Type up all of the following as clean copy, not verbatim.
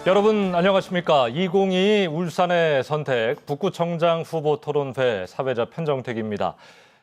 여러분 안녕하십니까. 2022 울산의 선택 북구청장 후보 토론회 사회자 편정택입니다.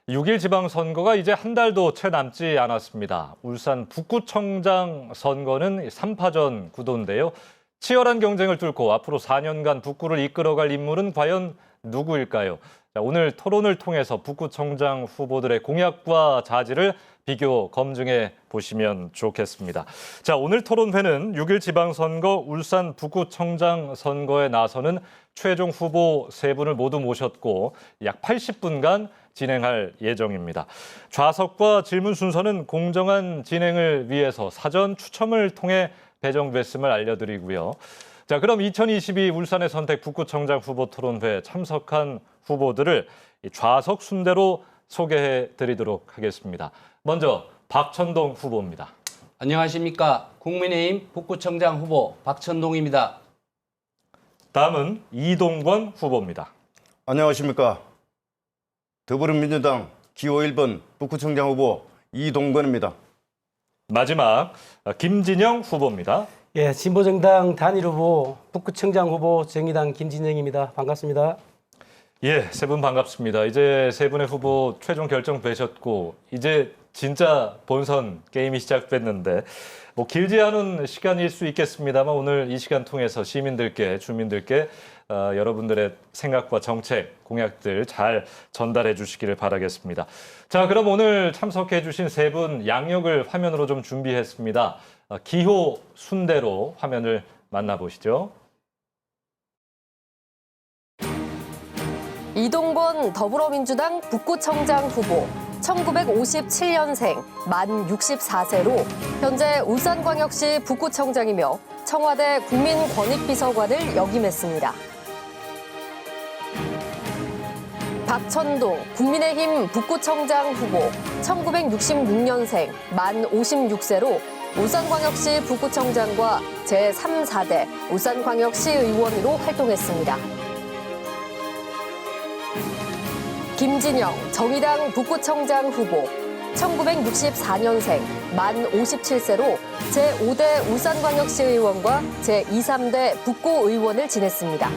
6일 지방선거가 이제 한 달도 채 남지 않았습니다. 울산 북구청장 선거는 3파전 구도인데요. 치열한 경쟁을 뚫고 앞으로 4년간 북구를 이끌어갈 인물은 과연 누구일까요? 자, 오늘 토론을 통해서 북구청장 후보들의 공약과 자질을 비교 검증해 보시면 좋겠습니다. 자, 오늘 토론회는 6일 지방선거 울산 북구청장 선거에 나서는 최종 후보 3분을 모두 모셨고 약 80분간 진행할 예정입니다. 좌석과 질문 순서는 공정한 진행을 위해서 사전 추첨을 통해 배정됐음을 알려드리고요. 자, 그럼 2022 울산의 선택 북구청장 후보 토론회에 참석한 후보들을 좌석 순대로 소개해 드리도록 하겠습니다. 먼저 박천동 후보입니다. 안녕하십니까. 국민의힘 북구청장 후보 박천동입니다. 다음은 이동권 후보입니다. 안녕하십니까. 더불어민주당 기호 1번 북구청장 후보 이동건입니다. 마지막 김진영 후보입니다. 예, 진보정당 단일 후보 북구청장 후보 정의당 김진영입니다. 반갑습니다. 예, 세 분 반갑습니다. 이제 세 분의 후보 최종 결정되셨고 이제 진짜 본선 게임이 시작됐는데 뭐 길지 않은 시간일 수 있겠습니다만 오늘 이 시간 통해서 시민들께, 주민들께 여러분들의 생각과 정책, 공약들 잘 전달해 주시기를 바라겠습니다. 자, 그럼 오늘 참석해 주신 세 분 양력을 화면으로 좀 준비했습니다. 기호 순대로 화면을 만나보시죠. 이동건 더불어민주당 북구청장 후보, 1957년생, 만 64세로 현재 울산광역시 북구청장이며 청와대 국민권익비서관을 역임했습니다. 박천동 국민의힘 북구청장 후보, 1966년생, 만 56세로 울산광역시 북구청장과 제3, 4대 울산광역시 의원으로 활동했습니다. 김진영 정의당 북구청장 후보, 1964년생, 만 57세로 제5대 울산광역시 의원과 제2, 3대 북구 의원을 지냈습니다.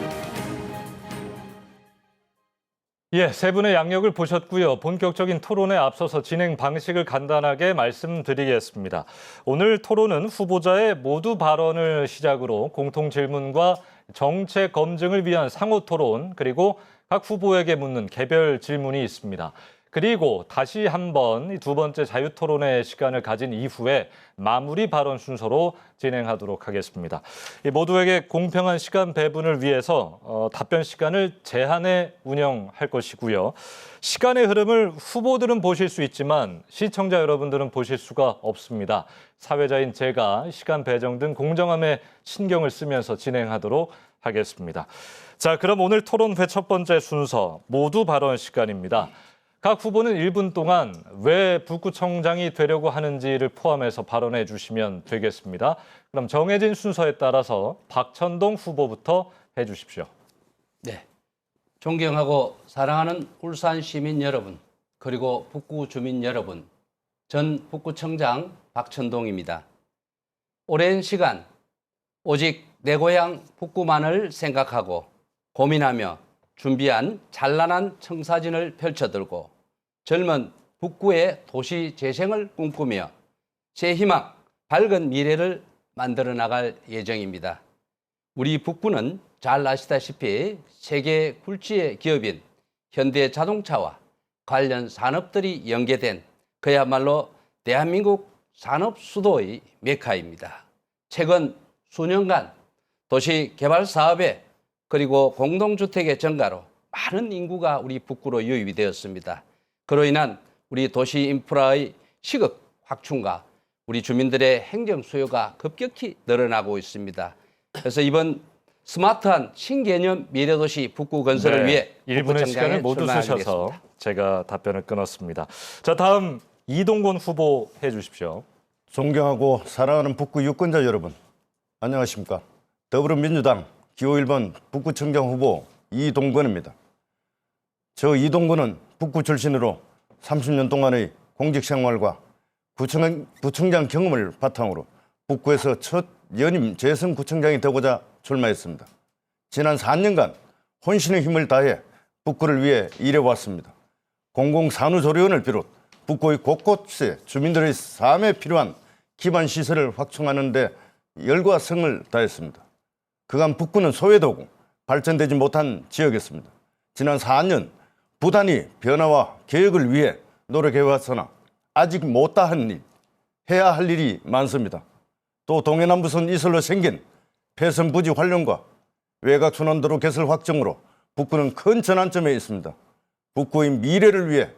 예, 세 분의 양력을 보셨고요. 본격적인 토론에 앞서서 진행 방식을 간단하게 말씀드리겠습니다. 오늘 토론은 후보자의 모두 발언을 시작으로 공통 질문과 정책 검증을 위한 상호 토론, 그리고 각 후보에게 묻는 개별 질문이 있습니다. 그리고 다시 한번 두 번째 자유토론의 시간을 가진 이후에 마무리 발언 순서로 진행하도록 하겠습니다. 모두에게 공평한 시간 배분을 위해서 답변 시간을 제한해 운영할 것이고요. 시간의 흐름을 후보들은 보실 수 있지만 시청자 여러분들은 보실 수가 없습니다. 사회자인 제가 시간 배정 등 공정함에 신경을 쓰면서 진행하도록 하겠습니다. 자, 그럼 오늘 토론회 첫 번째 순서 모두 발언 시간입니다. 각 후보는 1분 동안 왜 북구청장이 되려고 하는지를 포함해서 발언해 주시면 되겠습니다. 그럼 정해진 순서에 따라서 박천동 후보부터 해 주십시오. 네. 존경하고 사랑하는 울산 시민 여러분, 그리고 북구 주민 여러분, 전 북구청장 박천동입니다. 오랜 시간 오직 내 고향 북구만을 생각하고 고민하며 준비한 찬란한 청사진을 펼쳐들고 젊은 북구의 도시 재생을 꿈꾸며 새 희망, 밝은 미래를 만들어 나갈 예정입니다. 우리 북구는 잘 아시다시피 세계 굴지의 기업인 현대자동차와 관련 산업들이 연계된 그야말로 대한민국 산업 수도의 메카입니다. 최근 수년간 도시 개발 사업에 그리고 공동주택의 증가로 많은 인구가 우리 북구로 유입이 되었습니다. 그로 인한 우리 도시 인프라의 시급 확충과 우리 주민들의 행정 수요가 급격히 늘어나고 있습니다. 그래서 이번 스마트한 신개념 미래도시 북구 건설을 위해 1분의 시간을 모두 쓰셔서 제가 답변을 끊었습니다. 자, 다음 이동건 후보 해 주십시오. 존경하고 사랑하는 북구 유권자 여러분, 안녕하십니까. 더불어민주당 기호 1번 북구청장 후보 이동건입니다. 저 이동건은 북구 출신으로 30년 동안의 공직생활과 구청장 경험을 바탕으로 북구에서 첫 연임 재선 구청장이 되고자 출마했습니다. 지난 4년간 혼신의 힘을 다해 북구를 위해 일해왔습니다. 공공산후조리원을 비롯 북구의 곳곳에 주민들의 삶에 필요한 기반 시설을 확충하는 데 열과 성을 다했습니다. 그간 북구는 소외되고 발전되지 못한 지역이었습니다. 지난 4년 부단히 변화와 개혁을 위해 노력해왔으나 아직 못다한 일, 해야 할 일이 많습니다. 또 동해남부선 이슬로 생긴 폐선 부지 활용과 외곽순환도로 개설 확정으로 북구는 큰 전환점에 있습니다. 북구의 미래를 위해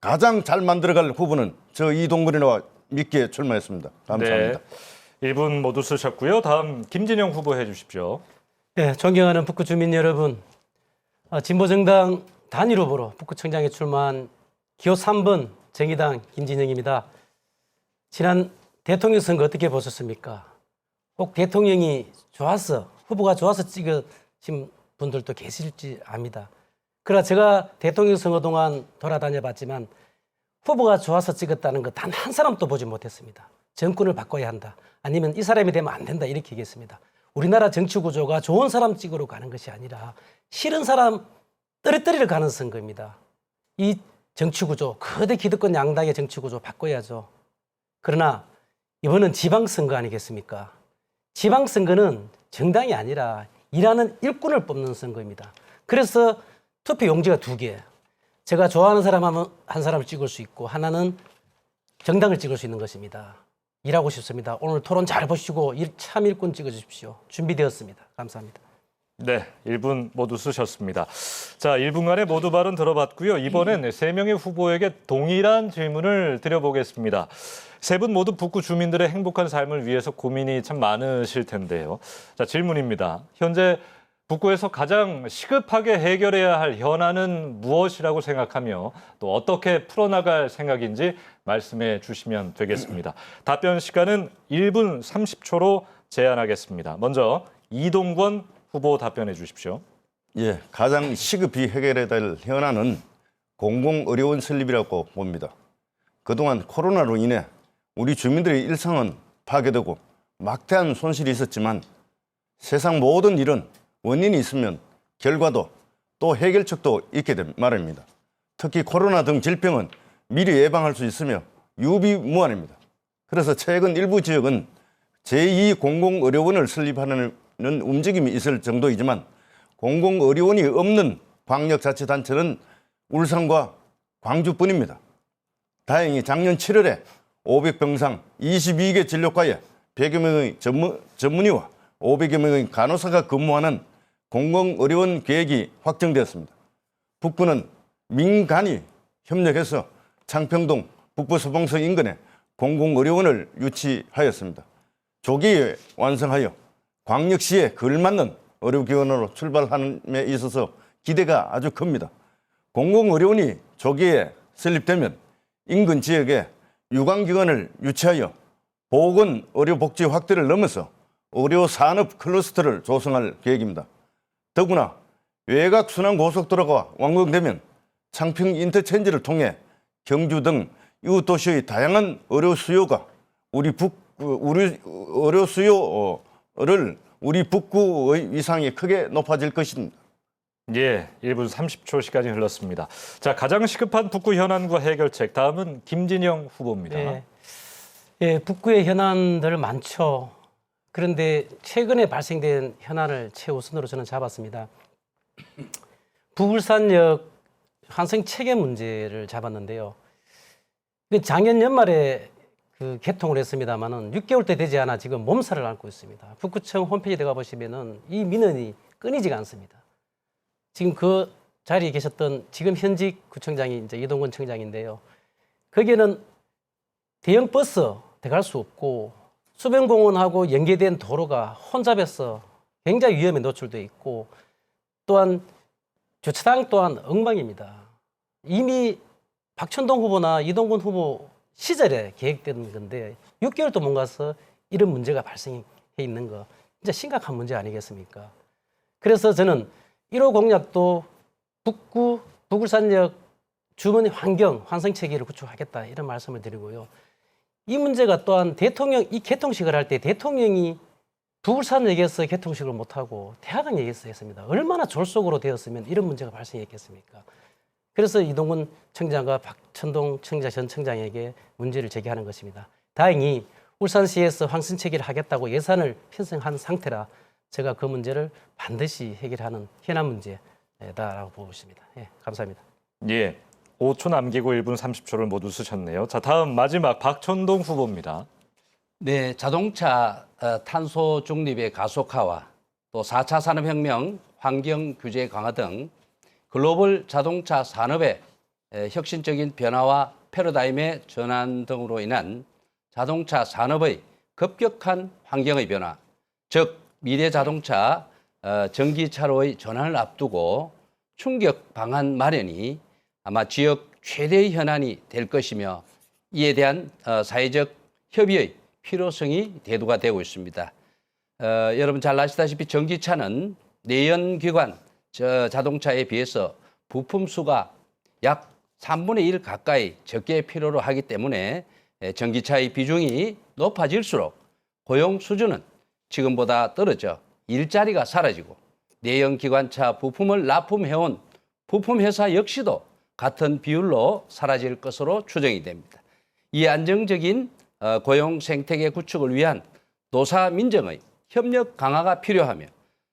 가장 잘 만들어갈 후보는 저 이동근이와 믿기에 출마했습니다. 감사합니다. 네, 1분 모두 쓰셨고요. 다음 김진영 후보 해주십시오. 네, 존경하는 북구 주민 여러분, 진보정당 단일 후보로 북구청장에 출마한 기호 3번 정의당 김진영입니다. 지난 대통령 선거 어떻게 보셨습니까? 꼭 대통령이 좋아서, 후보가 좋아서 찍으신 분들도 계실지 압니다. 그러나 제가 대통령 선거 동안 돌아다녀 봤지만 후보가 좋아서 찍었다는 거 단 한 사람도 보지 못했습니다. 정권을 바꿔야 한다. 아니면 이 사람이 되면 안 된다. 이렇게 얘기했습니다. 우리나라 정치 구조가 좋은 사람 찍으러 가는 것이 아니라 싫은 사람 떨어뜨리러 가는 선거입니다. 이 정치 구조, 거대 기득권 양당의 정치 구조 바꿔야죠. 그러나 이번은 지방선거 아니겠습니까? 지방선거는 정당이 아니라 일하는 일꾼을 뽑는 선거입니다. 그래서 투표 용지가 2개. 제가 좋아하는 사람 하면 한 사람을 찍을 수 있고 하나는 정당을 찍을 수 있는 것입니다. 일하고 싶습니다. 오늘 토론 잘 보시고 참 일꾼 찍어주십시오. 준비되었습니다. 감사합니다. 네, 1분 모두 쓰셨습니다. 자, 1분간의 모두 발언 들어봤고요. 이번엔 3명의 후보에게 동일한 질문을 드려보겠습니다. 3분 모두 북구 주민들의 행복한 삶을 위해서 고민이 참 많으실 텐데요. 자, 질문입니다. 현재 북구에서 가장 시급하게 해결해야 할 현안은 무엇이라고 생각하며 또 어떻게 풀어나갈 생각인지 말씀해 주시면 되겠습니다. 답변 시간은 1분 30초로 제한하겠습니다. 먼저 이동권 후보 답변해 주십시오. 예, 가장 시급히 해결해야 될 현안은 공공의료원 설립이라고 봅니다. 그동안 코로나로 인해 우리 주민들의 일상은 파괴되고 막대한 손실이 있었지만 세상 모든 일은 원인이 있으면 결과도 또 해결책도 있게 된 말입니다. 특히 코로나 등 질병은 미리 예방할 수 있으며 유비무환입니다. 그래서 최근 일부 지역은 제2공공의료원을 설립하는 움직임이 있을 정도이지만 공공의료원이 없는 광역자치단체는 울산과 광주뿐입니다. 다행히 작년 7월에 500병상 22개 진료과에 100여 명의 전문의와 500여 명의 간호사가 근무하는 공공의료원 계획이 확정되었습니다. 북구는 민간이 협력해서 창평동 북부소방서 인근에 공공의료원을 유치하였습니다. 조기에 완성하여 광역시에 걸맞는 의료기관으로 출발하는 데 있어서 기대가 아주 큽니다. 공공의료원이 조기에 설립되면 인근 지역에 유관기관을 유치하여 보건의료복지 확대를 넘어서 의료산업 클러스터를 조성할 계획입니다. 더구나 외곽순환고속도로가 완공되면 창평 인터체인지를 통해 경주 등 이웃도시의 다양한 의료 수요가 우리 북구의 위상이 크게 높아질 것입니다. 예, 1분 30초 시간이 흘렀습니다. 자, 가장 시급한 북구 현안과 해결책, 다음은 김진영 후보입니다. 네. 예, 북구의 현안들 많죠. 그런데 최근에 발생된 현안을 최우선으로 저는 잡았습니다. 부울산역 환승 체계 문제를 잡았는데요. 작년 연말에 개통을 했습니다만은 6개월째 되지 않아 지금 몸살을 앓고 있습니다. 북구청 홈페이지에 들어가 보시면은 이 민원이 끊이지가 않습니다. 지금 그 자리에 계셨던 지금 현직 구청장이 이제 이동근 청장인데요. 거기에는 대형 버스 들어갈 수 없고 수변공원하고 연계된 도로가 혼잡해서 굉장히 위험에 노출돼 있고 또한 주차장 또한 엉망입니다. 이미 박천동 후보나 이동근 후보 시절에 계획된 건데 6개월도 못 가서 이런 문제가 발생해 있는 거 진짜 심각한 문제 아니겠습니까? 그래서 저는 1호 공약도 북울산역 주문 환경 환승 체계를 구축하겠다 이런 말씀을 드리고요. 이 문제가 또한 대통령 이 개통식을 할 때 대통령이 부울산 얘기해서 개통식을 못하고 대학원 얘기해서 했습니다. 얼마나 졸속으로 되었으면 이런 문제가 발생했겠습니까? 그래서 이동근 청장과 박천동 청장 전 청장에게 문제를 제기하는 것입니다. 다행히 울산시에서 황신체계를 하겠다고 예산을 편성한 상태라 제가 그 문제를 반드시 해결하는 현안 문제다라고 보고 있습니다. 예, 감사합니다. 예. 5초 남기고 1분 30초를 모두 쓰셨네요. 자, 다음 마지막 박천동 후보입니다. 네, 자동차 탄소 중립의 가속화와 또 4차 산업혁명, 환경 규제 강화 등 글로벌 자동차 산업의 혁신적인 변화와 패러다임의 전환 등으로 인한 자동차 산업의 급격한 환경의 변화, 즉 미래 자동차 전기차로의 전환을 앞두고 충격 방안 마련이 아마 지역 최대의 현안이 될 것이며 이에 대한 사회적 협의의 필요성이 대두가 되고 있습니다. 여러분 잘 아시다시피 전기차는 내연기관 자동차에 비해서 부품 수가 약 3분의 1 가까이 적게 필요로 하기 때문에 전기차의 비중이 높아질수록 고용 수준은 지금보다 떨어져 일자리가 사라지고 내연기관차 부품을 납품해온 부품회사 역시도 같은 비율로 사라질 것으로 추정이 됩니다. 이 안정적인 고용 생태계 구축을 위한 노사 민정의 협력 강화가 필요하며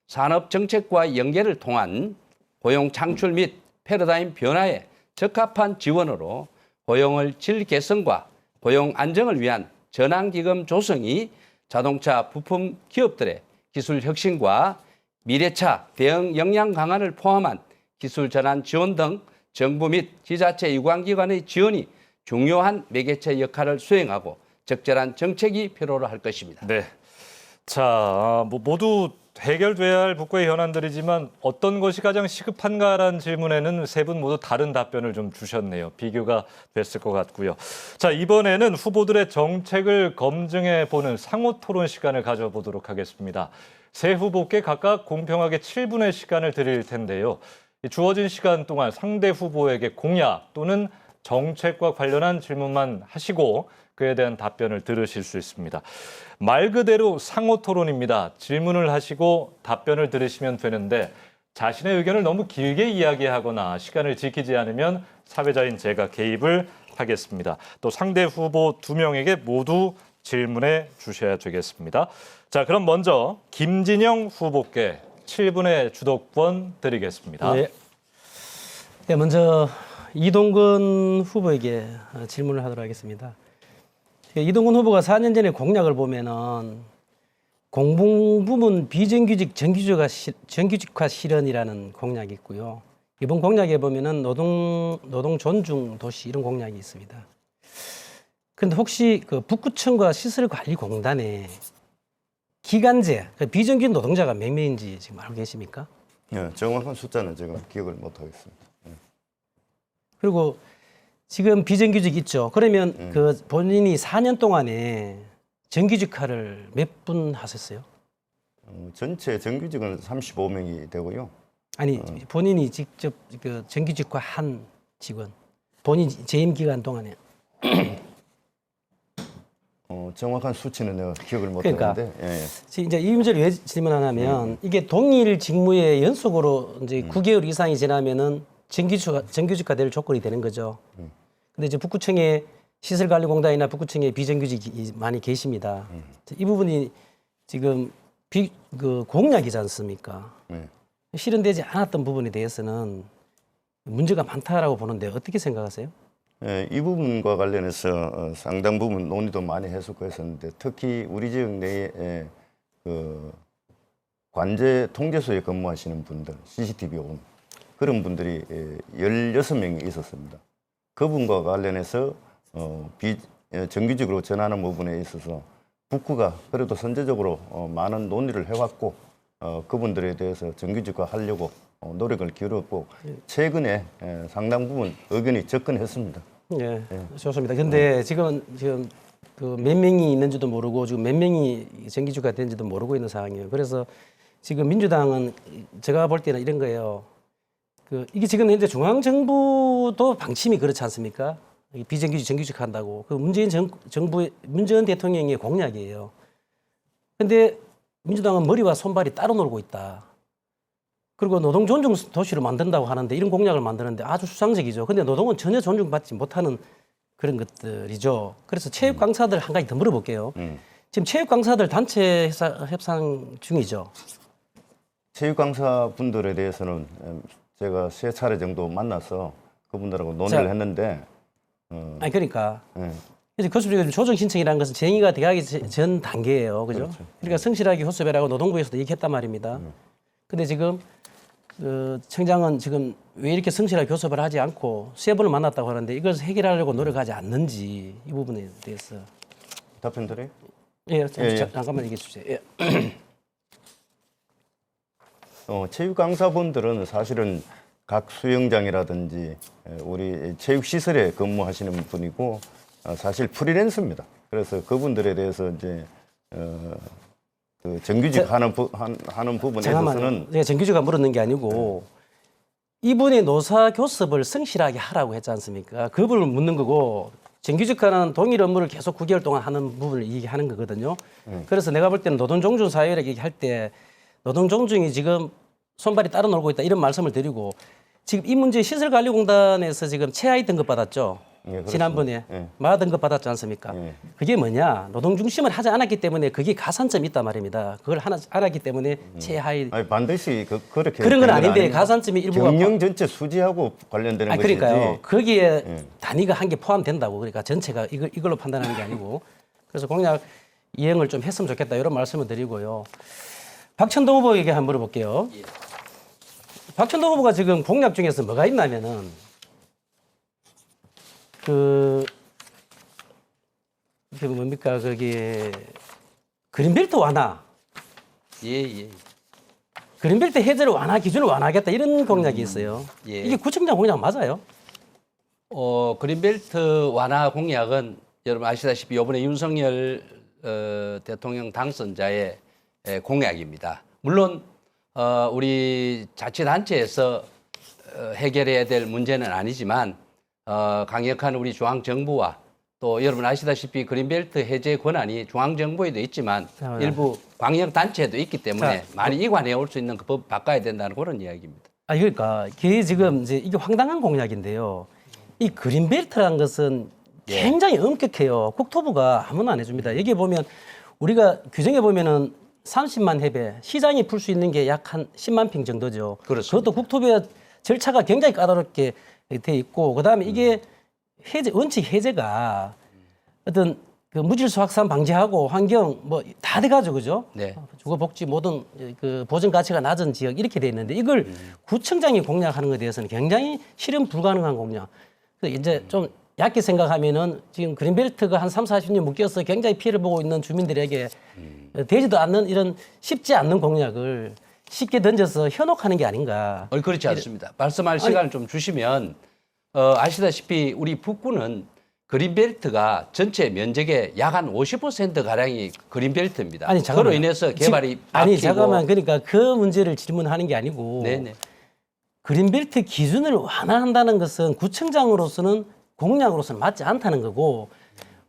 산업 정책과 연계를 통한 고용 창출 및 패러다임 변화에 적합한 지원으로 고용의 질 개선과 고용 안정을 위한 전환기금 조성이 자동차 부품 기업들의 기술 혁신과 미래차 대응 역량 강화를 포함한 기술 전환 지원 등 정부 및 지자체 유관기관의 지원이 중요한 매개체 역할을 수행하고 적절한 정책이 필요로 할 것입니다. 네. 자, 모두 해결돼야 할 북구의 현안들이지만 어떤 것이 가장 시급한가라는 질문에는 세 분 모두 다른 답변을 좀 주셨네요. 비교가 됐을 것 같고요. 자, 이번에는 후보들의 정책을 검증해 보는 상호 토론 시간을 가져보도록 하겠습니다. 세 후보께 각각 공평하게 7분의 시간을 드릴 텐데요. 이 주어진 시간 동안 상대 후보에게 공약 또는 정책과 관련한 질문만 하시고 그에 대한 답변을 들으실 수 있습니다. 말 그대로 상호 토론입니다. 질문을 하시고 답변을 들으시면 되는데 자신의 의견을 너무 길게 이야기하거나 시간을 지키지 않으면 사회자인 제가 개입을 하겠습니다. 또 상대 후보 2명에게 모두 질문해 주셔야 되겠습니다. 자, 그럼 먼저 김진영 후보께 7분의 주도권 드리겠습니다. 네. 네, 먼저 이동근 후보에게 질문을 하도록 하겠습니다. 이동근 후보가 4년 전에 공약을 보면은 공공부문 비정규직 정규직화 실현이라는 공약이 있고요. 이번 공약에 보면은 노동 존중 도시 이런 공약이 있습니다. 그런데 혹시 그 북구청과 시설관리공단에 기간제 비정규직 노동자가 몇 명인지 지금 알고 계십니까? 예, 정확한 숫자는 제가 기억을 못 하겠습니다. 그리고 지금 비정규직 있죠. 그러면 그 본인이 4년 동안에 정규직화를 몇 분 하셨어요? 전체 정규직은 35명이 되고요. 아니 본인이 직접 그 정규직화 한 직원 본인 재임 기간 동안에 정확한 수치는 내가 기억을 못 그러니까. 하는데 이제 이 문제를 왜 질문하냐면 이게 동일 직무에 연속으로 이제 9개월 이상이 지나면은 정규직화 될 조건이 되는 거죠. 근데 이제 북구청에 시설관리공단이나 북구청에 비정규직이 많이 계십니다. 이 부분이 지금 그 공약이지 않습니까? 실현되지 않았던 부분에 대해서는 문제가 많다라고 보는데 어떻게 생각하세요? 이 부분과 관련해서 상당 부분 논의도 많이 했었는데 특히 우리 지역 내에 그 관제 통제소에 근무하시는 분들, CCTV 온 그런 분들이 16명이 있었습니다. 그분과 관련해서 정규직으로 전하는 부분에 있어서 북구가 그래도 선제적으로 많은 논의를 해왔고 그분들에 대해서 정규직화 하려고 노력을 기울였고 최근에 상당 부분 의견이 접근했습니다. 네, 좋습니다. 근데 지금 그 몇 명이 있는지도 모르고 지금 몇 명이 정규직화 된지도 모르고 있는 상황이에요. 그래서 지금 민주당은 제가 볼 때는 이런 거예요. 이게 지금 현재 중앙 정부도 방침이 그렇지 않습니까? 비정규직 정규직 한다고. 문재인 대통령의 공약이에요. 근데 민주당은 머리와 손발이 따로 놀고 있다. 그리고 노동 존중 도시로 만든다고 하는데 이런 공약을 만드는데 아주 수상적이죠. 근데 노동은 전혀 존중받지 못하는 그런 것들이죠. 그래서 체육 강사들 한 가지 더 물어볼게요. 지금 체육 강사들 단체 협상 중이죠. 체육 강사 분들에 대해서는 제가 3차례 정도 만나서 그분들하고 논의를 했는데 아니 그러니까 예. 그래서 교섭 조정 신청이라는 것은 정의가 돼가기 전 단계예요, 그죠? 그렇죠. 그러니까 성실하게 호소해라고 노동부에서도 얘기했단 말입니다. 근데 지금 청장은 지금 왜 이렇게 성실하게 교섭을 하지 않고 3번을 만났다고 하는데 이것을 해결하려고 노력하지 않는지 이 부분에 대해서 답변 드려요? 예, 예. 잠깐만 얘기해 주세요. 예. 체육 강사분들은 사실은 각 수영장이라든지 우리 체육 시설에 근무하시는 분이고 사실 프리랜서입니다. 그래서 그분들에 대해서 이제 그 정규직 하는 부분에 잠깐만요. 있어서는 제가 정규직가 물었는 게 아니고 이분이 노사 교섭을 성실하게 하라고 했지 않습니까? 그 부분을 묻는 거고 정규직과는 동일 업무를 계속 9개월 동안 하는 부분을 얘기하는 거거든요. 그래서 내가 볼 때는 노동종중 사회를 얘기할 때 노동종중이 지금 손발이 따로 놀고 있다 이런 말씀을 드리고 지금 이 문제 시설관리공단에서 지금 최하위 등급 받았죠. 예, 그렇습니다. 지난번에 예. 마 등급 받았지 않습니까? 예. 그게 뭐냐? 노동 중심을 하지 않았기 때문에 그게 가산점이 있단 말입니다. 그걸 하나 알았기 때문에 최하위 아니, 반드시 그렇게 그런 건 되는 아닌데 아닙니다. 가산점이 일부가 경영 전체 수지하고 관련되는 아니, 것이지. 그러니까요. 거기에 단위가 한 개 포함된다고. 그러니까 전체가 이걸로 판단하는 게 아니고. 그래서 공약 이행을 좀 했으면 좋겠다 이런 말씀을 드리고요. 박천동 후보에게 한번 물어볼게요. 박천동 후보가 지금 공약 중에서 뭐가 있냐면은 그 뭡니까 거기 그린벨트 완화, 예. 그린벨트 해제를 완화 기준을 완화하겠다 이런 공약이 있어요. 예. 이게 구청장 공약 맞아요? 그린벨트 완화 공약은 여러분 아시다시피 이번에 윤석열 대통령 당선자의 공약입니다. 물론 우리 자치단체에서 해결해야 될 문제는 아니지만 강력한 우리 중앙정부와 또 여러분 아시다시피 그린벨트 해제 권한이 중앙정부에도 있지만 일부 광역단체에도 있기 때문에 많이 이관해 올 수 있는 그 법 바꿔야 된다는 그런 이야기입니다. 아 그러니까 이게 지금 이제 이게 황당한 공약인데요. 이 그린벨트라는 것은 굉장히 엄격해요. 국토부가 아무나 안 해줍니다. 여기 보면 우리가 규정해 보면은 30만 해배, 시장이 풀 수 있는 게 약 한 10만 평 정도죠. 그렇습니다. 그것도 국토부의 절차가 굉장히 까다롭게 돼 있고, 그다음에 이게 해제 원칙 해제가 어떤 그 무질서 확산 방지하고 환경 뭐 다 돼가지고 그죠? 네. 주거 복지 모든 그 보전 가치가 낮은 지역 이렇게 돼 있는데 이걸 구청장이 공약하는 것에 대해서는 굉장히 실현 불가능한 공약. 그래서 이제 좀 얕게 생각하면은 지금 그린벨트가 한 3, 40년 묶여서 굉장히 피해를 보고 있는 주민들에게 되지도 않는 이런 쉽지 않는 공약을 쉽게 던져서 현혹하는 게 아닌가. 그렇지 않습니다. 말씀할 시간을 좀 주시면 아시다시피 우리 북구는 그린벨트가 전체 면적의 약 한 50% 가량이 그린벨트입니다. 아니 잠깐만. 그로 인해서 개발이 아니 막히고. 잠깐만 그러니까 그 문제를 질문하는 게 아니고 네네. 그린벨트 기준을 완화한다는 것은 구청장으로서는 공약으로서는 맞지 않다는 거고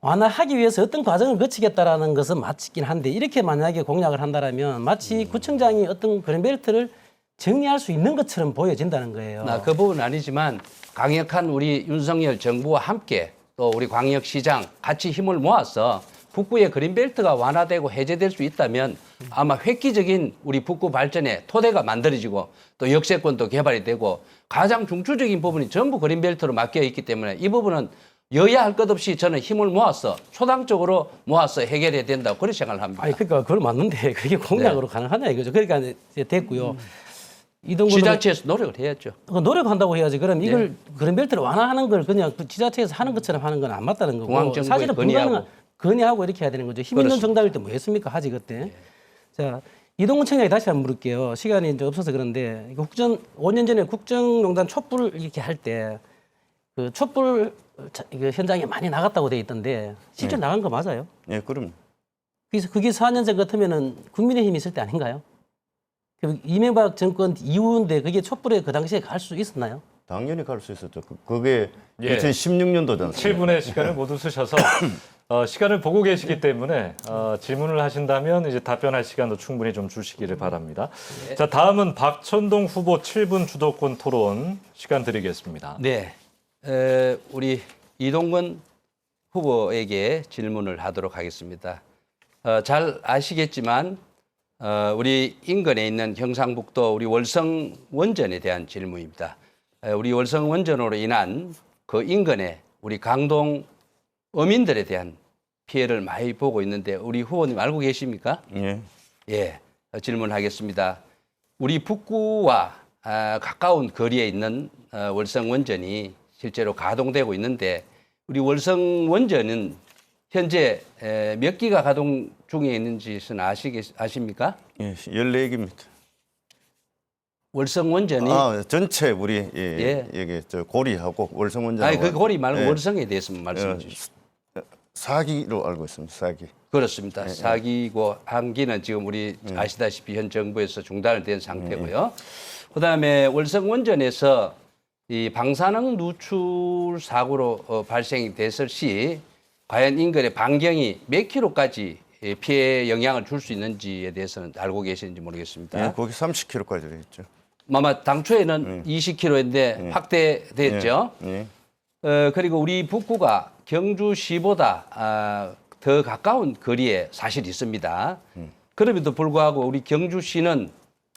완화하기 위해서 어떤 과정을 거치겠다라는 것은 맞긴 한데 이렇게 만약에 공약을 한다라면 마치 구청장이 어떤 그린벨트를 정리할 수 있는 것처럼 보여진다는 거예요. 그 부분은 아니지만 강력한 우리 윤석열 정부와 함께 또 우리 광역시장 같이 힘을 모아서 북구의 그린벨트가 완화되고 해제될 수 있다면 아마 획기적인 우리 북구 발전의 토대가 만들어지고 또 역세권도 개발이 되고 가장 중추적인 부분이 전부 그린벨트로 맡겨 있기 때문에 이 부분은 여야 할 것 없이 저는 힘을 모아서 초당적으로 모아서 해결해야 된다고 그런 생각을 합니다. 아니 그러니까 그걸 맞는데 그게 공약으로 가능하냐 이거죠. 그러니까 이제 됐고요. 이동근 지자체에서 노력을 해야죠. 노력한다고 해야지. 그럼 이걸 그린벨트를 완화하는 걸 그냥 그 지자체에서 하는 것처럼 하는 건 안 맞다는 거고. 중앙정부에 사실은 건의하고. 건의하고 이렇게 해야 되는 거죠. 힘 있는 그렇습니다. 정당일 때 뭐 했습니까? 하지 그때. 자 이동근 청장이 다시 한번 물을게요. 시간이 이제 없어서 그런데 5년 전에 국정농단 촛불 이렇게 할 때 그 촛불 현장에 많이 나갔다고 돼 있던데 실제 나간 거 맞아요? 예, 그럼 그래서 그게 4년 전 같으면은 국민의힘이 있을 때 아닌가요? 그 이명박 정권 이후인데 그게 촛불에 그 당시에 갈 수 있었나요? 당연히 갈 수 있었죠. 그게 예. 2016년도잖아요. 7분의 시간을 모두 쓰셔서 시간을 보고 계시기 때문에 질문을 하신다면 이제 답변할 시간도 충분히 좀 주시기를 바랍니다. 자, 다음은 박천동 후보 7분 주도권 토론 시간 드리겠습니다. 네, 우리 이동건 후보에게 질문을 하도록 하겠습니다. 잘 아시겠지만 우리 인근에 있는 경상북도 우리 월성 원전에 대한 질문입니다. 우리 월성 원전으로 인한 그 인근에 우리 강동 어민들에 대한 피해를 많이 보고 있는데 우리 후보님 알고 계십니까? 예. 예, 질문하겠습니다. 우리 북구와 가까운 거리에 있는 월성 원전이 실제로 가동되고 있는데 우리 월성 원전은 현재 몇 기가 가동 중에 있는지는 아십니까? 예, 14기입니다. 월성 원전이 전체 우리 예. 이게 저 고리하고 월성원전 아니 그 고리 말고 예. 월성에 대해서 말씀해 주시죠. 4기로 알고 있습니다. 4기. 그렇습니다. 4기고 한 기는 지금 우리 아시다시피 현 정부에서 중단을 된 상태고요. 그다음에 월성 원전에서 이 방사능 누출 사고로 발생이 됐을 시 과연 인근의 반경이 몇 킬로까지 피해 영향을 줄 수 있는지에 대해서는 알고 계시는지 모르겠습니다. 예, 거기 30km까지 되겠죠. 아마 당초에는 20km인데 확대됐죠. 예. 그리고 우리 북구가 경주시보다 더 가까운 거리에 사실 있습니다. 그럼에도 불구하고 우리 경주시는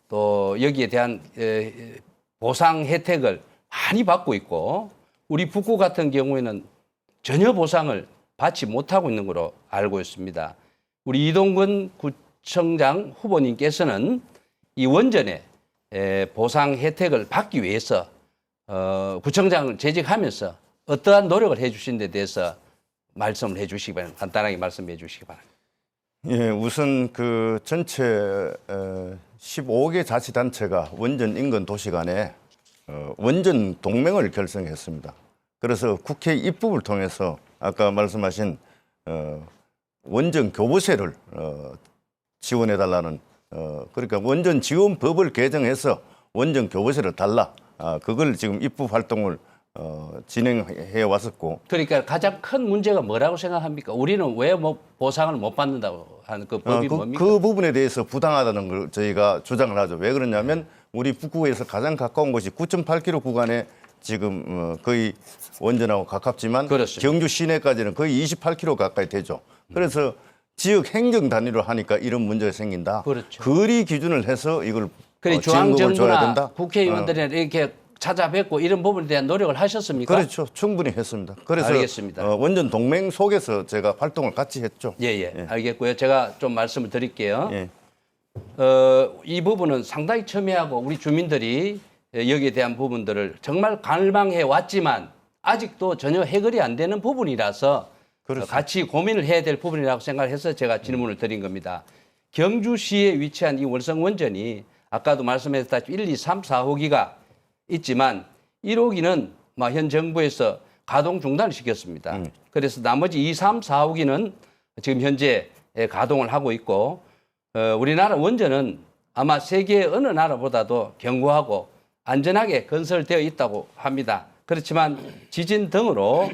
또 여기에 대한 보상 혜택을 많이 받고 있고 우리 북구 같은 경우에는 전혀 보상을 받지 못하고 있는 걸로 알고 있습니다. 우리 이동근 구청장 후보님께서는 이 원전에 보상 혜택을 받기 위해서 구청장을 재직하면서 어떠한 노력을 해주신 데 대해서 말씀을 해주시기 바랍니다. 간단하게 말씀해 주시기 바랍니다. 예, 우선 그 전체 15개 자치단체가 원전 인근 도시 간에 원전 동맹을 결성했습니다. 그래서 국회 입법을 통해서 아까 말씀하신 원전 교부세를 지원해달라는 그러니까 원전 지원법을 개정해서 원전 교부세를 달라 그걸 지금 입법 활동을 진행해 왔었고 그러니까 가장 큰 문제가 뭐라고 생각합니까? 우리는 왜 뭐 보상을 못 받는다고 하는 그 법이 뭡니까? 그 부분에 대해서 부당하다는 걸 저희가 주장을 하죠. 왜 그러냐면 우리 북구에서 가장 가까운 곳이 9.8km 구간에 지금 거의 원전하고 가깝지만 그렇습니다. 경주 시내까지는 거의 28km 가까이 되죠. 그래서 지역 행정 단위로 하니까 이런 문제가 생긴다. 그렇죠. 거리 기준을 해서 이걸 그래 지원금을 줘야 중앙정부나 된다. 국회의원들이 이렇게 찾아뵙고 이런 부분에 대한 노력을 하셨습니까? 그렇죠. 충분히 했습니다. 그래서 알겠습니다. 원전 동맹 속에서 제가 활동을 같이 했죠. 예. 알겠고요. 제가 좀 말씀을 드릴게요. 예. 이 부분은 상당히 첨예하고 우리 주민들이 여기에 대한 부분들을 정말 갈망해 왔지만 아직도 전혀 해결이 안 되는 부분이라서 그렇습니다. 같이 고민을 해야 될 부분이라고 생각해서 제가 질문을 드린 겁니다. 경주시에 위치한 이 월성 원전이 아까도 말씀했다시피 1, 2, 3, 4호기가 있지만 1호기는 현 정부에서 가동 중단을 시켰습니다. 그래서 나머지 2, 3, 4호기는 지금 현재 가동을 하고 있고 우리나라 원전은 아마 세계 어느 나라보다도 견고하고 안전하게 건설되어 있다고 합니다. 그렇지만 지진 등으로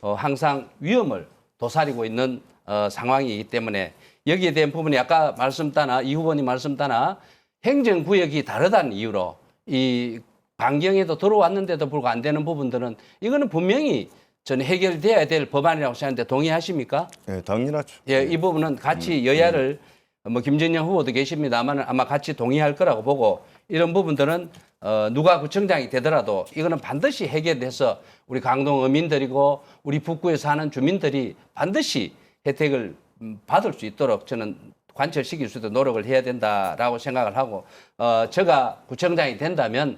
항상 위험을 도사리고 있는 상황이기 때문에 여기에 대한 부분이 아까 말씀 따나 이 후보님 말씀 따나 행정구역이 다르다는 이유로 이 반경에도 들어왔는데도 불구하고 안 되는 부분들은 이거는 분명히 저는 해결돼야 될 법안이라고 생각하는데 동의하십니까? 예, 당연하죠. 예, 이 부분은 같이 여야를 김진영 후보도 계십니다만 아마 같이 동의할 거라고 보고 이런 부분들은 누가 구청장이 되더라도 이거는 반드시 해결돼서 우리 강동 어민들이고 우리 북구에 사는 주민들이 반드시 혜택을 받을 수 있도록 저는 관철시킬 수 있도록 노력을 해야 된다라고 생각을 하고 제가 구청장이 된다면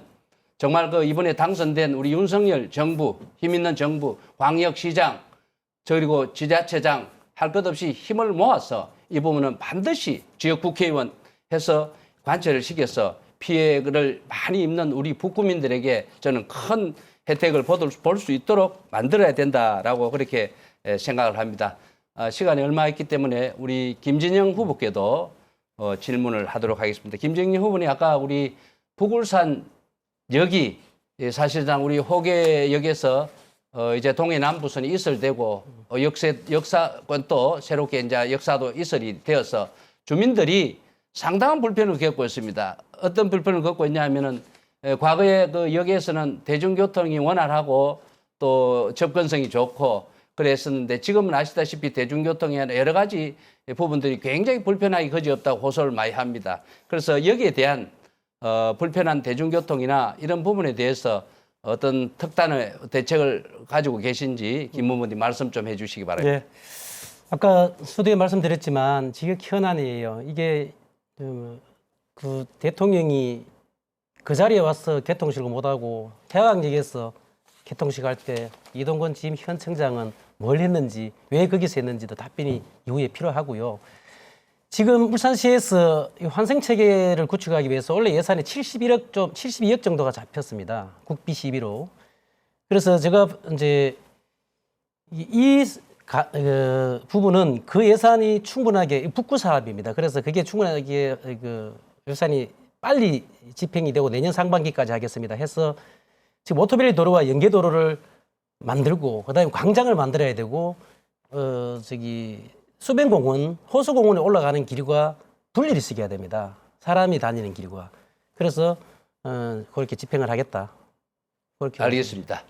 정말 그 이번에 당선된 우리 윤석열 정부, 힘 있는 정부, 광역시장, 그리고 지자체장 할 것 없이 힘을 모아서 이 부분은 반드시 지역 국회의원 해서 관철을 시켜서 피해를 많이 입는 우리 북구민들에게 저는 큰 혜택을 볼 수 있도록 만들어야 된다라고 그렇게 생각을 합니다. 시간이 얼마 있기 때문에 우리 김진영 후보께도 질문을 하도록 하겠습니다. 김진영 후보님 아까 우리 북울산 역이 사실상 우리 호계역에서 이제 동해남부선이 이설되고 역사권 또 새롭게 이제 역사도 이설이 되어서 주민들이 상당한 불편을 겪고 있습니다. 어떤 불편을 겪고 있냐면은 과거에 그 역에서는 대중교통이 원활하고 또 접근성이 좋고 그랬었는데 지금은 아시다시피 대중교통에 여러 가지 부분들이 굉장히 불편하기 그지없다고 호소를 많이 합니다. 그래서 여기에 대한 불편한 대중교통이나 이런 부분에 대해서 어떤 특단의 대책을 가지고 계신지 김 의원님 말씀 좀 해주시기 바랍니다. 예. 아까 수도에 말씀드렸지만 지극 현안이에요. 이게 그 대통령이 그 자리에 와서 개통식을 못하고 태화강역에서 개통식 할 때 이동건 지금 현 청장은 뭘 했는지 왜 거기서 했는지도 답변이 이후에 필요하고요. 지금 울산시에서 이 환생 체계를 구축하기 위해서 원래 예산이 72억 정도가 잡혔습니다. 국비 시비로. 그래서 제가 이제 부분은 그 예산이 충분하게 북구 사업입니다. 그래서 그게 충분하게 그 예산이 빨리 집행이 되고 내년 상반기까지 하겠습니다. 해서 지금 오토밸리 도로와 연계도로를 만들고 그다음에 광장을 만들어야 되고 수변공원, 호수공원에 올라가는 길과 분리를 시켜야 됩니다. 사람이 다니는 길과. 그래서 그렇게 집행을 하겠다. 그렇게 알겠습니다.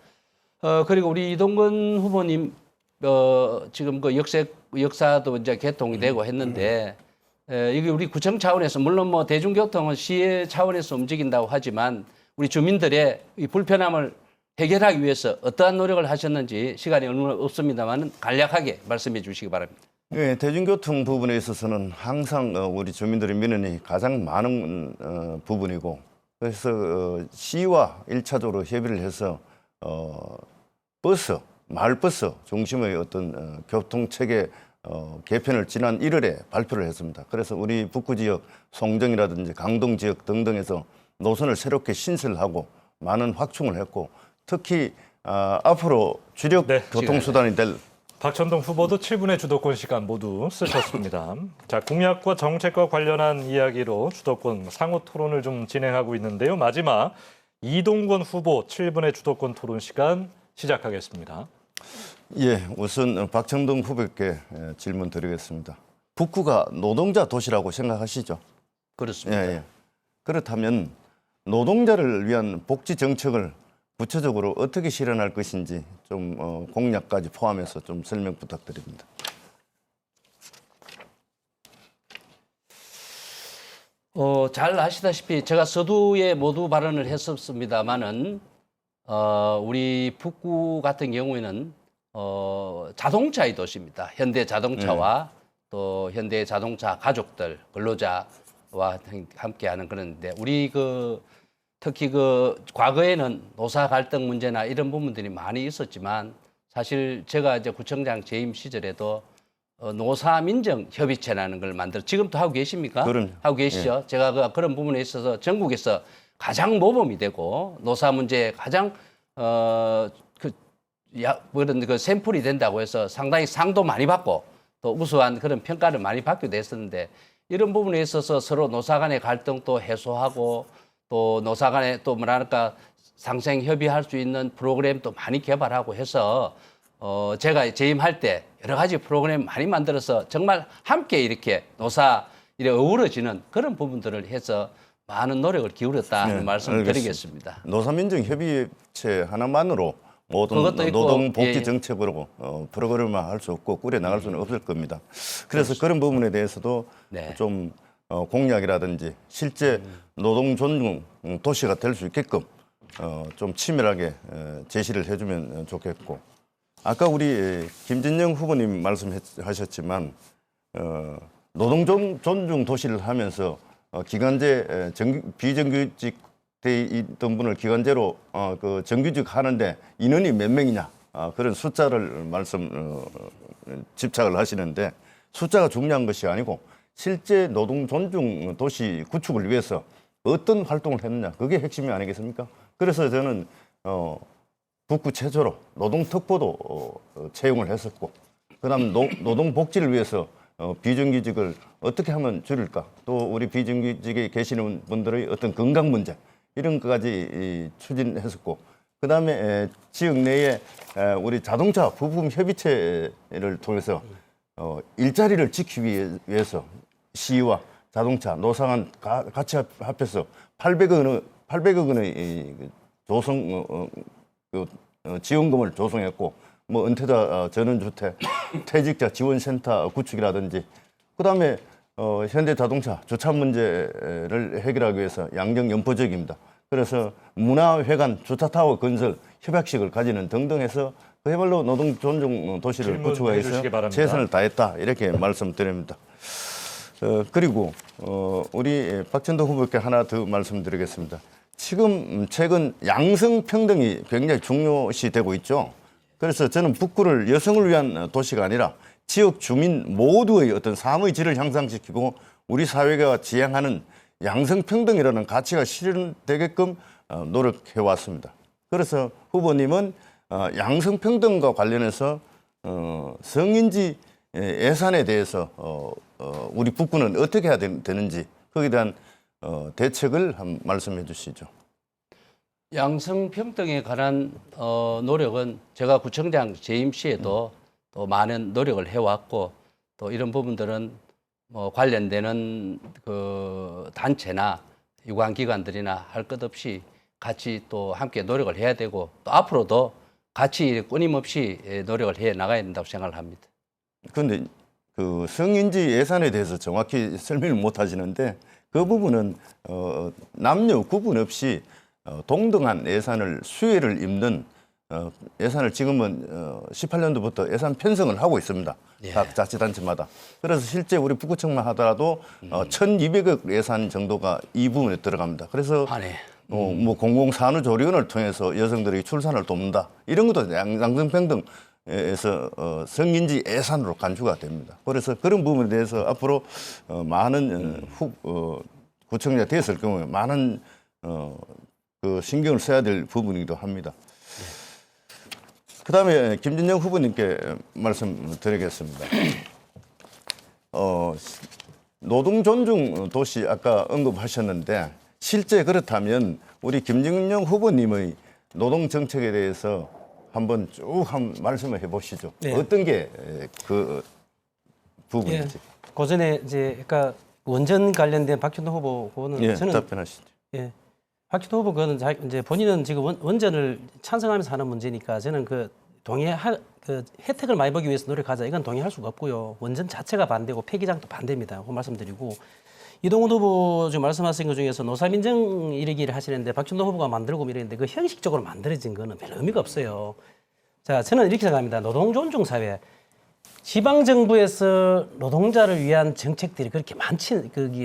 그리고 우리 이동건 후보님 지금 그 역사도 이제 개통이 되고 했는데 이게 우리 구청 차원에서 물론 뭐 대중교통은 시의 차원에서 움직인다고 하지만 우리 주민들의 이 불편함을 해결하기 위해서 어떠한 노력을 하셨는지 시간이 얼마 없습니다만 간략하게 말씀해 주시기 바랍니다. 네, 대중교통 부분에 있어서는 항상 우리 주민들의 민원이 가장 많은 부분이고 그래서 시와 1차적으로 협의를 해서 마을버스 중심의 어떤 교통체계 개편을 지난 1월에 발표를 했습니다. 그래서 우리 북구 지역 송정이라든지 강동 지역 등등에서 노선을 새롭게 신설하고 많은 확충을 했고 특히 앞으로 주력 네, 교통수단이 될 박천동 후보도 7분의 주도권 시간 모두 쓰셨습니다. 자, 공약과 정책과 관련한 이야기로 주도권 상호 토론을 좀 진행하고 있는데요. 마지막 이동건 후보 7분의 주도권 토론 시간 시작하겠습니다. 예, 우선 박천동 후보께 질문 드리겠습니다. 북구가 노동자 도시라고 생각하시죠? 그렇습니다. 예. 그렇다면 노동자를 위한 복지 정책을 구체적으로 어떻게 실현할 것인지 좀 공약까지 포함해서 좀 설명 부탁드립니다. 잘 아시다시피 제가 서두에 모두 발언을 했었습니다만은 우리 북구 같은 경우에는 자동차의 도시입니다. 현대 자동차와 또 현대 자동차 가족들 근로자와 함께하는 그런데 우리 특히 과거에는 노사 갈등 문제나 이런 부분들이 많이 있었지만 사실 제가 이제 구청장 재임 시절에도 노사민정 협의체라는 걸 지금도 하고 계십니까? 그럼요. 하고 계시죠? 제가 그런 부분에 있어서 전국에서 가장 모범이 되고 노사 문제에 가장 샘플이 된다고 해서 상당히 상도 많이 받고 또 우수한 그런 평가를 많이 받기도 했었는데 이런 부분에 있어서 서로 노사 간의 갈등도 해소하고 또 노사 간에 또 상생 협의할 수 있는 프로그램도 많이 개발하고 해서 제가 재임할 때 여러 가지 프로그램 많이 만들어서 정말 함께 이렇게 어우러지는 그런 부분들을 해서 많은 노력을 기울였다는 말씀을 드리겠습니다. 노사민정 협의체 하나만으로 모든 노동 복지 정책으로 프로그램화 할 수 없고 꾸려 나갈 수는 없을 겁니다. 그래서 그런 부분에 대해서도 좀 공약이라든지 실제 노동 존중 도시가 될 수 있게끔 좀 치밀하게 제시를 해주면 좋겠고 아까 우리 김진영 후보님 말씀하셨지만 노동 존중 도시를 하면서 기간제 비정규직 돼 있던 분을 기간제로 정규직 하는데 인원이 몇 명이냐 그런 숫자를 집착을 하시는데 숫자가 중요한 것이 아니고 실제 노동 존중 도시 구축을 위해서 어떤 활동을 했느냐 그게 핵심이 아니겠습니까? 그래서 저는 북구 최초로 노동특보도 채용을 했었고 그다음 노동 복지를 위해서 비정규직을 어떻게 하면 줄일까 또 우리 비정규직에 계시는 분들의 어떤 건강 문제 이런 것까지 추진했었고 그다음에 지역 내에 우리 자동차 부품 협의체를 통해서 일자리를 지키기 위해서 시와 자동차, 노상한 같이 합해서 800억 원의 조성 지원금을 조성했고, 뭐 은퇴자 전원주택, 퇴직자 지원센터 구축이라든지, 그다음에 현대자동차 주차 문제를 해결하기 위해서 양정 연포지역입니다. 그래서 문화회관 주차타워 건설 협약식을 가지는 등등 해서 그야말로 노동 존중 도시를 구축하기 위해서 최선을 다했다, 이렇게 말씀드립니다. 그리고 우리 박찬도 후보께 하나 더 말씀드리겠습니다. 지금 최근 양성평등이 굉장히 중요시되고 있죠. 그래서 저는 북구를 여성을 위한 도시가 아니라 지역 주민 모두의 어떤 삶의 질을 향상시키고 우리 사회가 지향하는 양성평등이라는 가치가 실현되게끔 노력해 왔습니다. 그래서 후보님은 양성평등과 관련해서 성인지 예산에 대해서 우리 북구는 어떻게 해야 되는지 거기에 대한 대책을 한번 말씀해 주시죠. 양성평등에 관한 노력은 제가 구청장 재임 시에도 또 많은 노력을 해왔고, 또 이런 부분들은 뭐 관련되는 그 단체나 유관기관들이나 할 것 없이 같이 또 함께 노력을 해야 되고, 또 앞으로도 같이 끊임없이 노력을 해 나가야 된다고 생각을 합니다. 그런데 그 성인지 예산에 대해서 정확히 설명을 못 하시는데, 그 부분은 남녀 구분 없이 동등한 예산을 수혜를 입는 예산을 지금은 18년도부터 예산 편성을 하고 있습니다. 예. 각 자치단체마다. 그래서 실제 우리 북구청만 하더라도 1,200억 예산 정도가 이 부분에 들어갑니다. 그래서 뭐 공공산후조리원을 통해서 여성들이 출산을 돕는다, 이런 것도 양성평등에서 성인지 예산으로 간주가 됩니다. 그래서 그런 부분에 대해서 앞으로 많은 구청장 되었을 경우에 많은 그 신경을 써야 될 부분이기도 합니다. 그다음에 김진영 후보님께 말씀드리겠습니다. 노동 존중 도시 아까 언급하셨는데, 실제 그렇다면 우리 김진영 후보님의 노동 정책에 대해서 한번 쭉 말씀을 해보시죠. 네. 어떤 게 그 부분인지. 그 전에 이제 그러니까 원전 관련된 박준호 후보 그거는 예, 저는 답변하시죠. 예. 박준호 후보 그거는 이제 본인은 지금 원전을 찬성하면서 하는 문제니까 저는 그 그 혜택을 많이 보기 위해서 노력하자, 이건 동의할 수가 없고요. 원전 자체가 반대고 폐기장도 반대입니다. 그 말씀드리고, 이동훈 후보 지금 말씀하신 것 중에서 노사민정 이르기를 하시는데 박준호 후보가 만들고 이랬는데 그 형식적으로 만들어진 거는 별 의미가 없어요. 자, 저는 이렇게 생각합니다. 노동 존중 사회. 지방 정부에서 노동자를 위한 정책들이 그렇게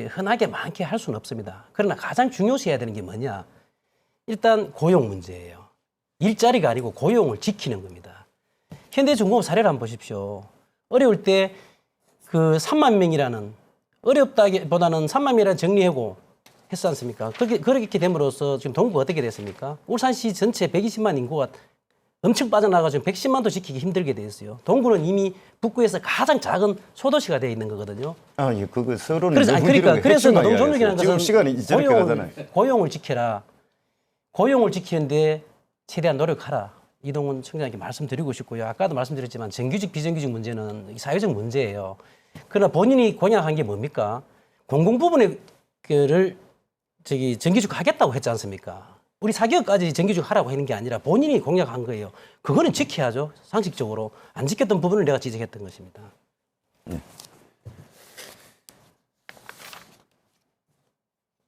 흔하게 많게 할 수는 없습니다. 그러나 가장 중요시해야 되는 게 뭐냐? 일단 고용 문제예요. 일자리가 아니고 고용을 지키는 겁니다. 현대중공업 사례를 한번 보십시오. 어려울 때 그 3만 명이라는, 어렵다기보다는 3만 명이라는 정리하고 했지 않습니까? 그렇게 됨으로써 지금 동구가 어떻게 됐습니까? 울산시 전체 120만 인구가 엄청 빠져나가서 110만도 지키기 힘들게 돼 있어요. 동구는 이미 북구에서 가장 작은 소도시가 되어 있는 거거든요. 아, 예, 그거 서로는 그래서 노동 존중이라는 지금 것은 시간이 저렇게 가잖아요. 고용을 지켜라. 고용을 지키는데 최대한 노력하라. 이동훈 청장님께 말씀드리고 싶고요. 아까도 말씀드렸지만 정규직 비정규직 문제는 사회적 문제예요. 그러나 본인이 공약한 게 뭡니까? 공공 부분을 정규직 하겠다고 했지 않습니까? 우리 사기업까지 정규직 하라고 하는 게 아니라 본인이 공약한 거예요. 그거는 지켜야죠. 상식적으로. 안 지켰던 부분을 내가 지적했던 것입니다.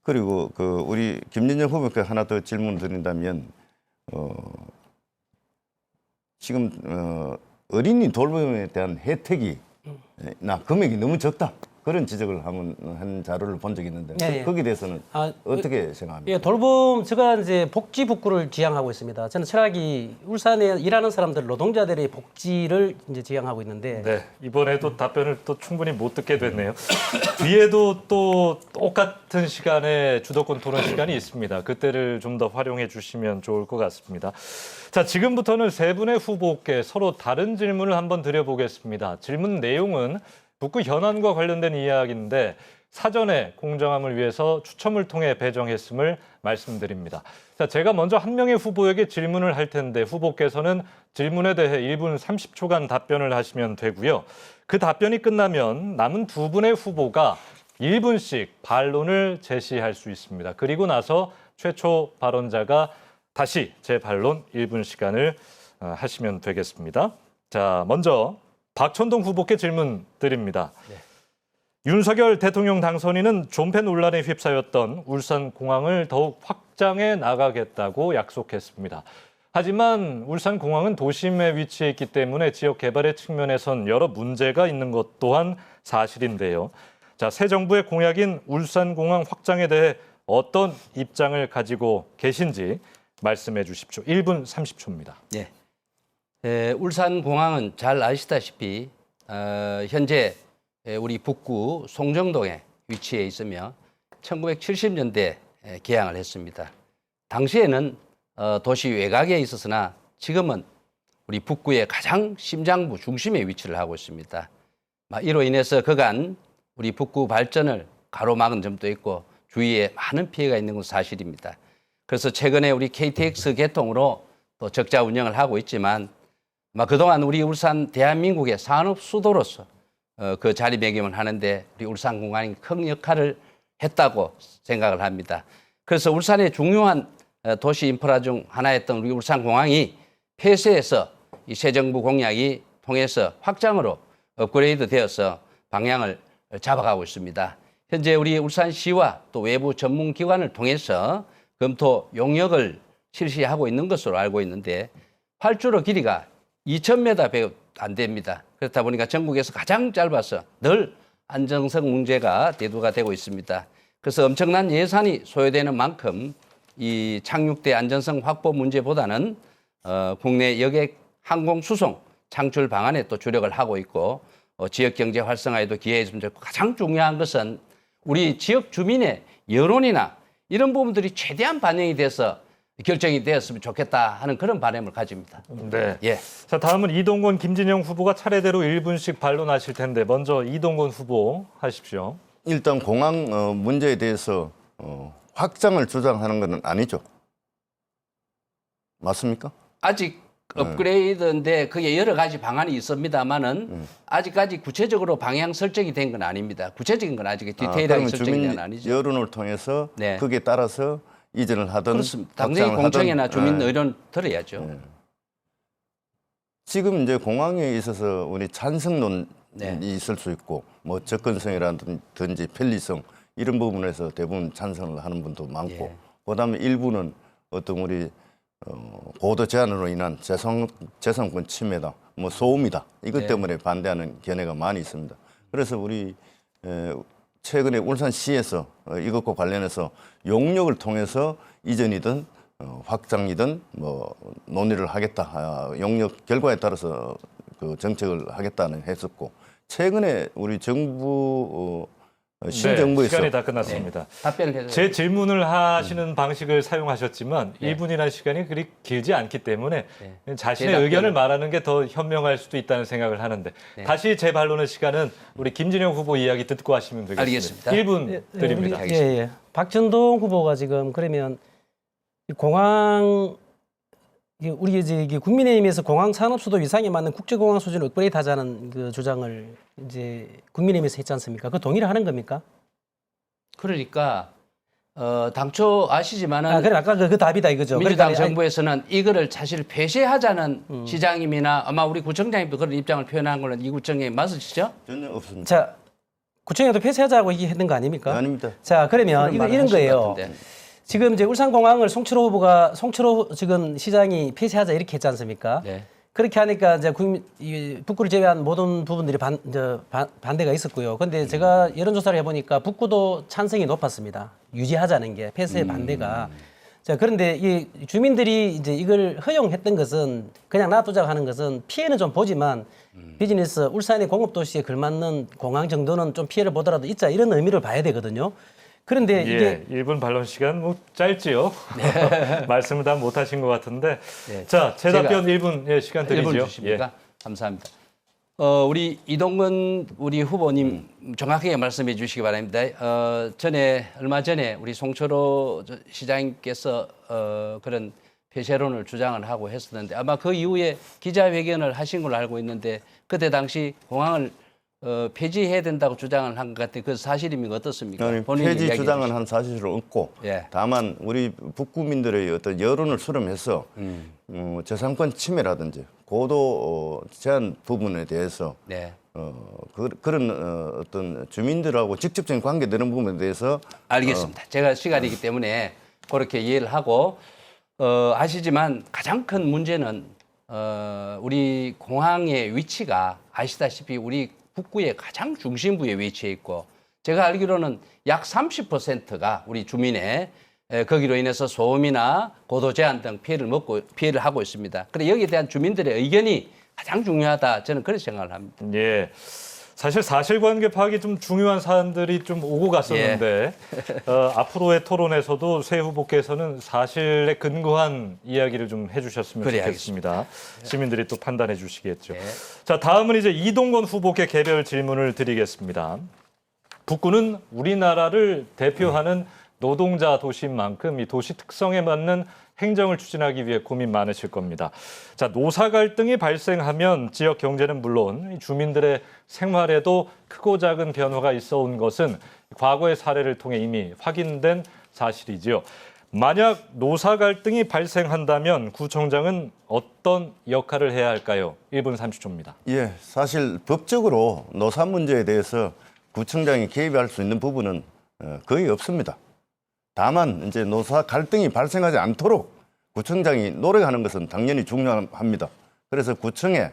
그리고 그 우리 김진영 후보께 하나 더 질문 드린다면, 지금 어린이 돌봄에 대한 혜택이 나 금액이 너무 적다, 그런 지적을 한 자료를 본 적이 있는데, 네, 거기에 대해서는 어떻게 생각합니까? 예, 돌봄, 제가 이제 복지 북구를 지향하고 있습니다. 저는 철학이 울산에 일하는 사람들, 노동자들의 복지를 이제 지향하고 있는데. 네, 이번에도 답변을 또 충분히 못 듣게 됐네요. 뒤에도 또 똑같은 시간에 주도권 토론 시간이 있습니다. 그때를 좀 더 활용해 주시면 좋을 것 같습니다. 자, 지금부터는 세 분의 후보께 서로 다른 질문을 한번 드려보겠습니다. 질문 내용은 북구 현안과 관련된 이야기인데 사전에 공정함을 위해서 추첨을 통해 배정했음을 말씀드립니다. 자, 제가 먼저 한 명의 후보에게 질문을 할 텐데 후보께서는 질문에 대해 1분 30초간 답변을 하시면 되고요. 그 답변이 끝나면 남은 두 분의 후보가 1분씩 반론을 제시할 수 있습니다. 그리고 나서 최초 발언자가 다시 재반론 1분 시간을 하시면 되겠습니다. 자, 먼저 박천동 후보께 질문 드립니다. 네. 윤석열 대통령 당선인은 존폐 논란에 휩싸였던 울산공항을 더욱 확장해 나가겠다고 약속했습니다. 하지만 울산공항은 도심에 위치해 있기 때문에 지역 개발의 측면에선 여러 문제가 있는 것 또한 사실인데요. 자, 새 정부의 공약인 울산공항 확장에 대해 어떤 입장을 가지고 계신지 말씀해 주십시오. 1분 30초입니다. 네. 울산공항은 잘 아시다시피 현재 우리 북구 송정동에 위치해 있으며 1970년대 개항을 했습니다. 당시에는 도시 외곽에 있었으나 지금은 우리 북구의 가장 심장부 중심에 위치를 하고 있습니다. 이로 인해서 그간 우리 북구 발전을 가로막은 점도 있고 주위에 많은 피해가 있는 건 사실입니다. 그래서 최근에 우리 KTX 개통으로 또 적자 운영을 하고 있지만 그동안 우리 울산 대한민국의 산업 수도로서 그 자리매김을 하는데 우리 울산공항이 큰 역할을 했다고 생각을 합니다. 그래서 울산의 중요한 도시 인프라 중 하나였던 우리 울산공항이 폐쇄해서 이 새 정부 공약이 통해서 확장으로 업그레이드 되어서 방향을 잡아가고 있습니다. 현재 우리 울산시와 또 외부 전문기관을 통해서 검토 용역을 실시하고 있는 것으로 알고 있는데 활주로 길이가 2,000m 배가 안 됩니다. 그렇다 보니까 전국에서 가장 짧아서 늘 안정성 문제가 대두가 되고 있습니다. 그래서 엄청난 예산이 소요되는 만큼 이 착륙대 안전성 확보 문제보다는 국내 여객 항공 수송 창출 방안에 또 주력을 하고 있고 지역 경제 활성화에도 기여했으면 좋고 가장 중요한 것은 우리 지역 주민의 여론이나 이런 부분들이 최대한 반영이 돼서 결정이 되었으면 좋겠다 하는 그런 바람을 가집니다. 네. 예. 자, 다음은 이동건, 김진영 후보가 차례대로 1분씩 반론하실 텐데 먼저 이동건 후보 하십시오. 일단 공항 문제에 대해서 확장을 주장하는 것은 아니죠. 맞습니까? 아직 업그레이드인데 그게 여러 가지 방안이 있습니다만은 아직까지 구체적으로 방향 설정이 된 건 아닙니다. 구체적인 건 아직 디테일하게 그러면 설정이 된 주민 건 아니죠. 여론을 통해서 네. 거기에 따라서 이전을 하든 그렇습니다. 당연히 확장을 공청회나 하든, 주민 예. 의견 들어야죠. 네. 지금 이제 공항에 있어서 우리 찬성론이 네. 있을 수 있고 뭐 접근성이라든지 편리성 이런 부분에서 대부분 찬성을 하는 분도 많고 예. 그다음에 일부는 어떤 우리 고도 제한으로 인한 재산권 침해다, 뭐 소음이다 이것 네. 때문에 반대하는 견해가 많이 있습니다. 그래서 우리 최근에 울산시에서 이것과 관련해서 용역을 통해서 이전이든 확장이든 뭐 논의를 하겠다, 용역 결과에 따라서 그 정책을 하겠다는 했었고 최근에 우리 정부 신정부에서 시간이 다 끝났습니다. 답변을 해서 제 질문을 하시는 방식을 사용하셨지만 1분이라는 시간이 그리 길지 않기 때문에 자신의 제 답변을- 의견을 말하는 게 더 현명할 수도 있다는 생각을 하는데 다시 제 반론의 시간은 우리 김진영 후보 이야기 듣고 하시면 되겠습니다. 알겠습니다. 1분 드립니다. 예, 예. 박천동 후보가 지금 그러면 이 공항 우리 이제 국민의힘에서 공항 산업 수도 위상에 맞는 국제공항 수준을 업그레이드 하자는 그 주장을 이제 국민의힘에서 했지 않습니까? 그 동의를 하는 겁니까? 그러니까 당초 아시지만은 그래 아까 그 답이다 이거죠. 민주당 그러니까 정부에서는 이거를 사실 폐쇄하자는 시장님이나 아마 우리 구청장님도 그런 입장을 표현한 걸로 이 구청에 맞으시죠? 전혀 없습니다. 자 구청에도 폐쇄하자고 얘기했던 거 아닙니까? 아닙니다. 자 그러면 그런 말을 이런 하신 것 거예요. 같은데. 지금 이제 울산공항을 송철호 지금 시장이 폐쇄하자 이렇게 했지 않습니까? 네. 그렇게 하니까 이제 이 북구를 제외한 모든 부분들이 반대가 있었고요. 근데 제가 여론조사를 해보니까 북구도 찬성이 높았습니다. 유지하자는 게 폐쇄 반대가. 자 그런데 이 주민들이 이제 이걸 허용했던 것은 그냥 놔두자고 하는 것은 피해는 좀 보지만 비즈니스 울산의 공업도시에 걸맞는 공항 정도는 좀 피해를 보더라도 있자 이런 의미를 봐야 되거든요. 그런데 이게 1분 반론 시간 뭐 짧지요. 말씀을 다 못하신 것 같은데. 네. 자, 제 제가 답변 1분 시간 드리죠. 1분 주십니까? 감사합니다. 우리 이동건 우리 후보님 정확하게 말씀해 주시기 바랍니다. 얼마 전에 우리 송철호 시장님께서 그런 폐쇄론을 주장을 하고 했었는데 아마 그 이후에 기자회견을 하신 걸로 알고 있는데 그때 당시 공항을 폐지해야 된다고 주장을 한 것 같은데 그 사실입니까? 어떻습니까? 아니, 본인이 폐지 이야기해 주장은 주시죠. 한 사실은 없고 예. 다만 우리 북구민들의 어떤 여론을 수렴해서 재산권 침해라든지 고도 제한 부분에 대해서 네. 그런 어떤 주민들하고 직접적인 관계되는 부분에 대해서 알겠습니다. 제가 시간이기 때문에 그렇게 이해를 하고 아시지만 가장 큰 문제는 우리 공항의 위치가 아시다시피 우리 북구의 가장 중심부에 위치해 있고 제가 알기로는 약 30%가 우리 주민의 거기로 인해서 소음이나 고도 제한 등 피해를 하고 있습니다. 그래 여기에 대한 주민들의 의견이 가장 중요하다 저는 그렇게 생각을 합니다. 예. 사실 사실관계 파악이 좀 중요한 사안들이 좀 오고 갔었는데 앞으로의 토론에서도 새 후보께서는 사실에 근거한 이야기를 좀 해주셨으면 그래, 좋겠습니다. 시민들이 또 판단해 주시겠죠. 네. 자, 다음은 이제 이동건 후보께 개별 질문을 드리겠습니다. 북구는 우리나라를 대표하는 노동자 도시인 만큼 이 도시 특성에 맞는 행정을 추진하기 위해 고민 많으실 겁니다. 자, 노사 갈등이 발생하면 지역 경제는 물론 주민들의 생활에도 크고 작은 변화가 있어 온 것은 과거의 사례를 통해 이미 확인된 사실이지요. 만약 노사 갈등이 발생한다면 구청장은 어떤 역할을 해야 할까요? 1분 30초입니다. 예, 사실 법적으로 노사 문제에 대해서 구청장이 개입할 수 있는 부분은 거의 없습니다. 다만 이제 노사 갈등이 발생하지 않도록 구청장이 노력하는 것은 당연히 중요합니다. 그래서 구청에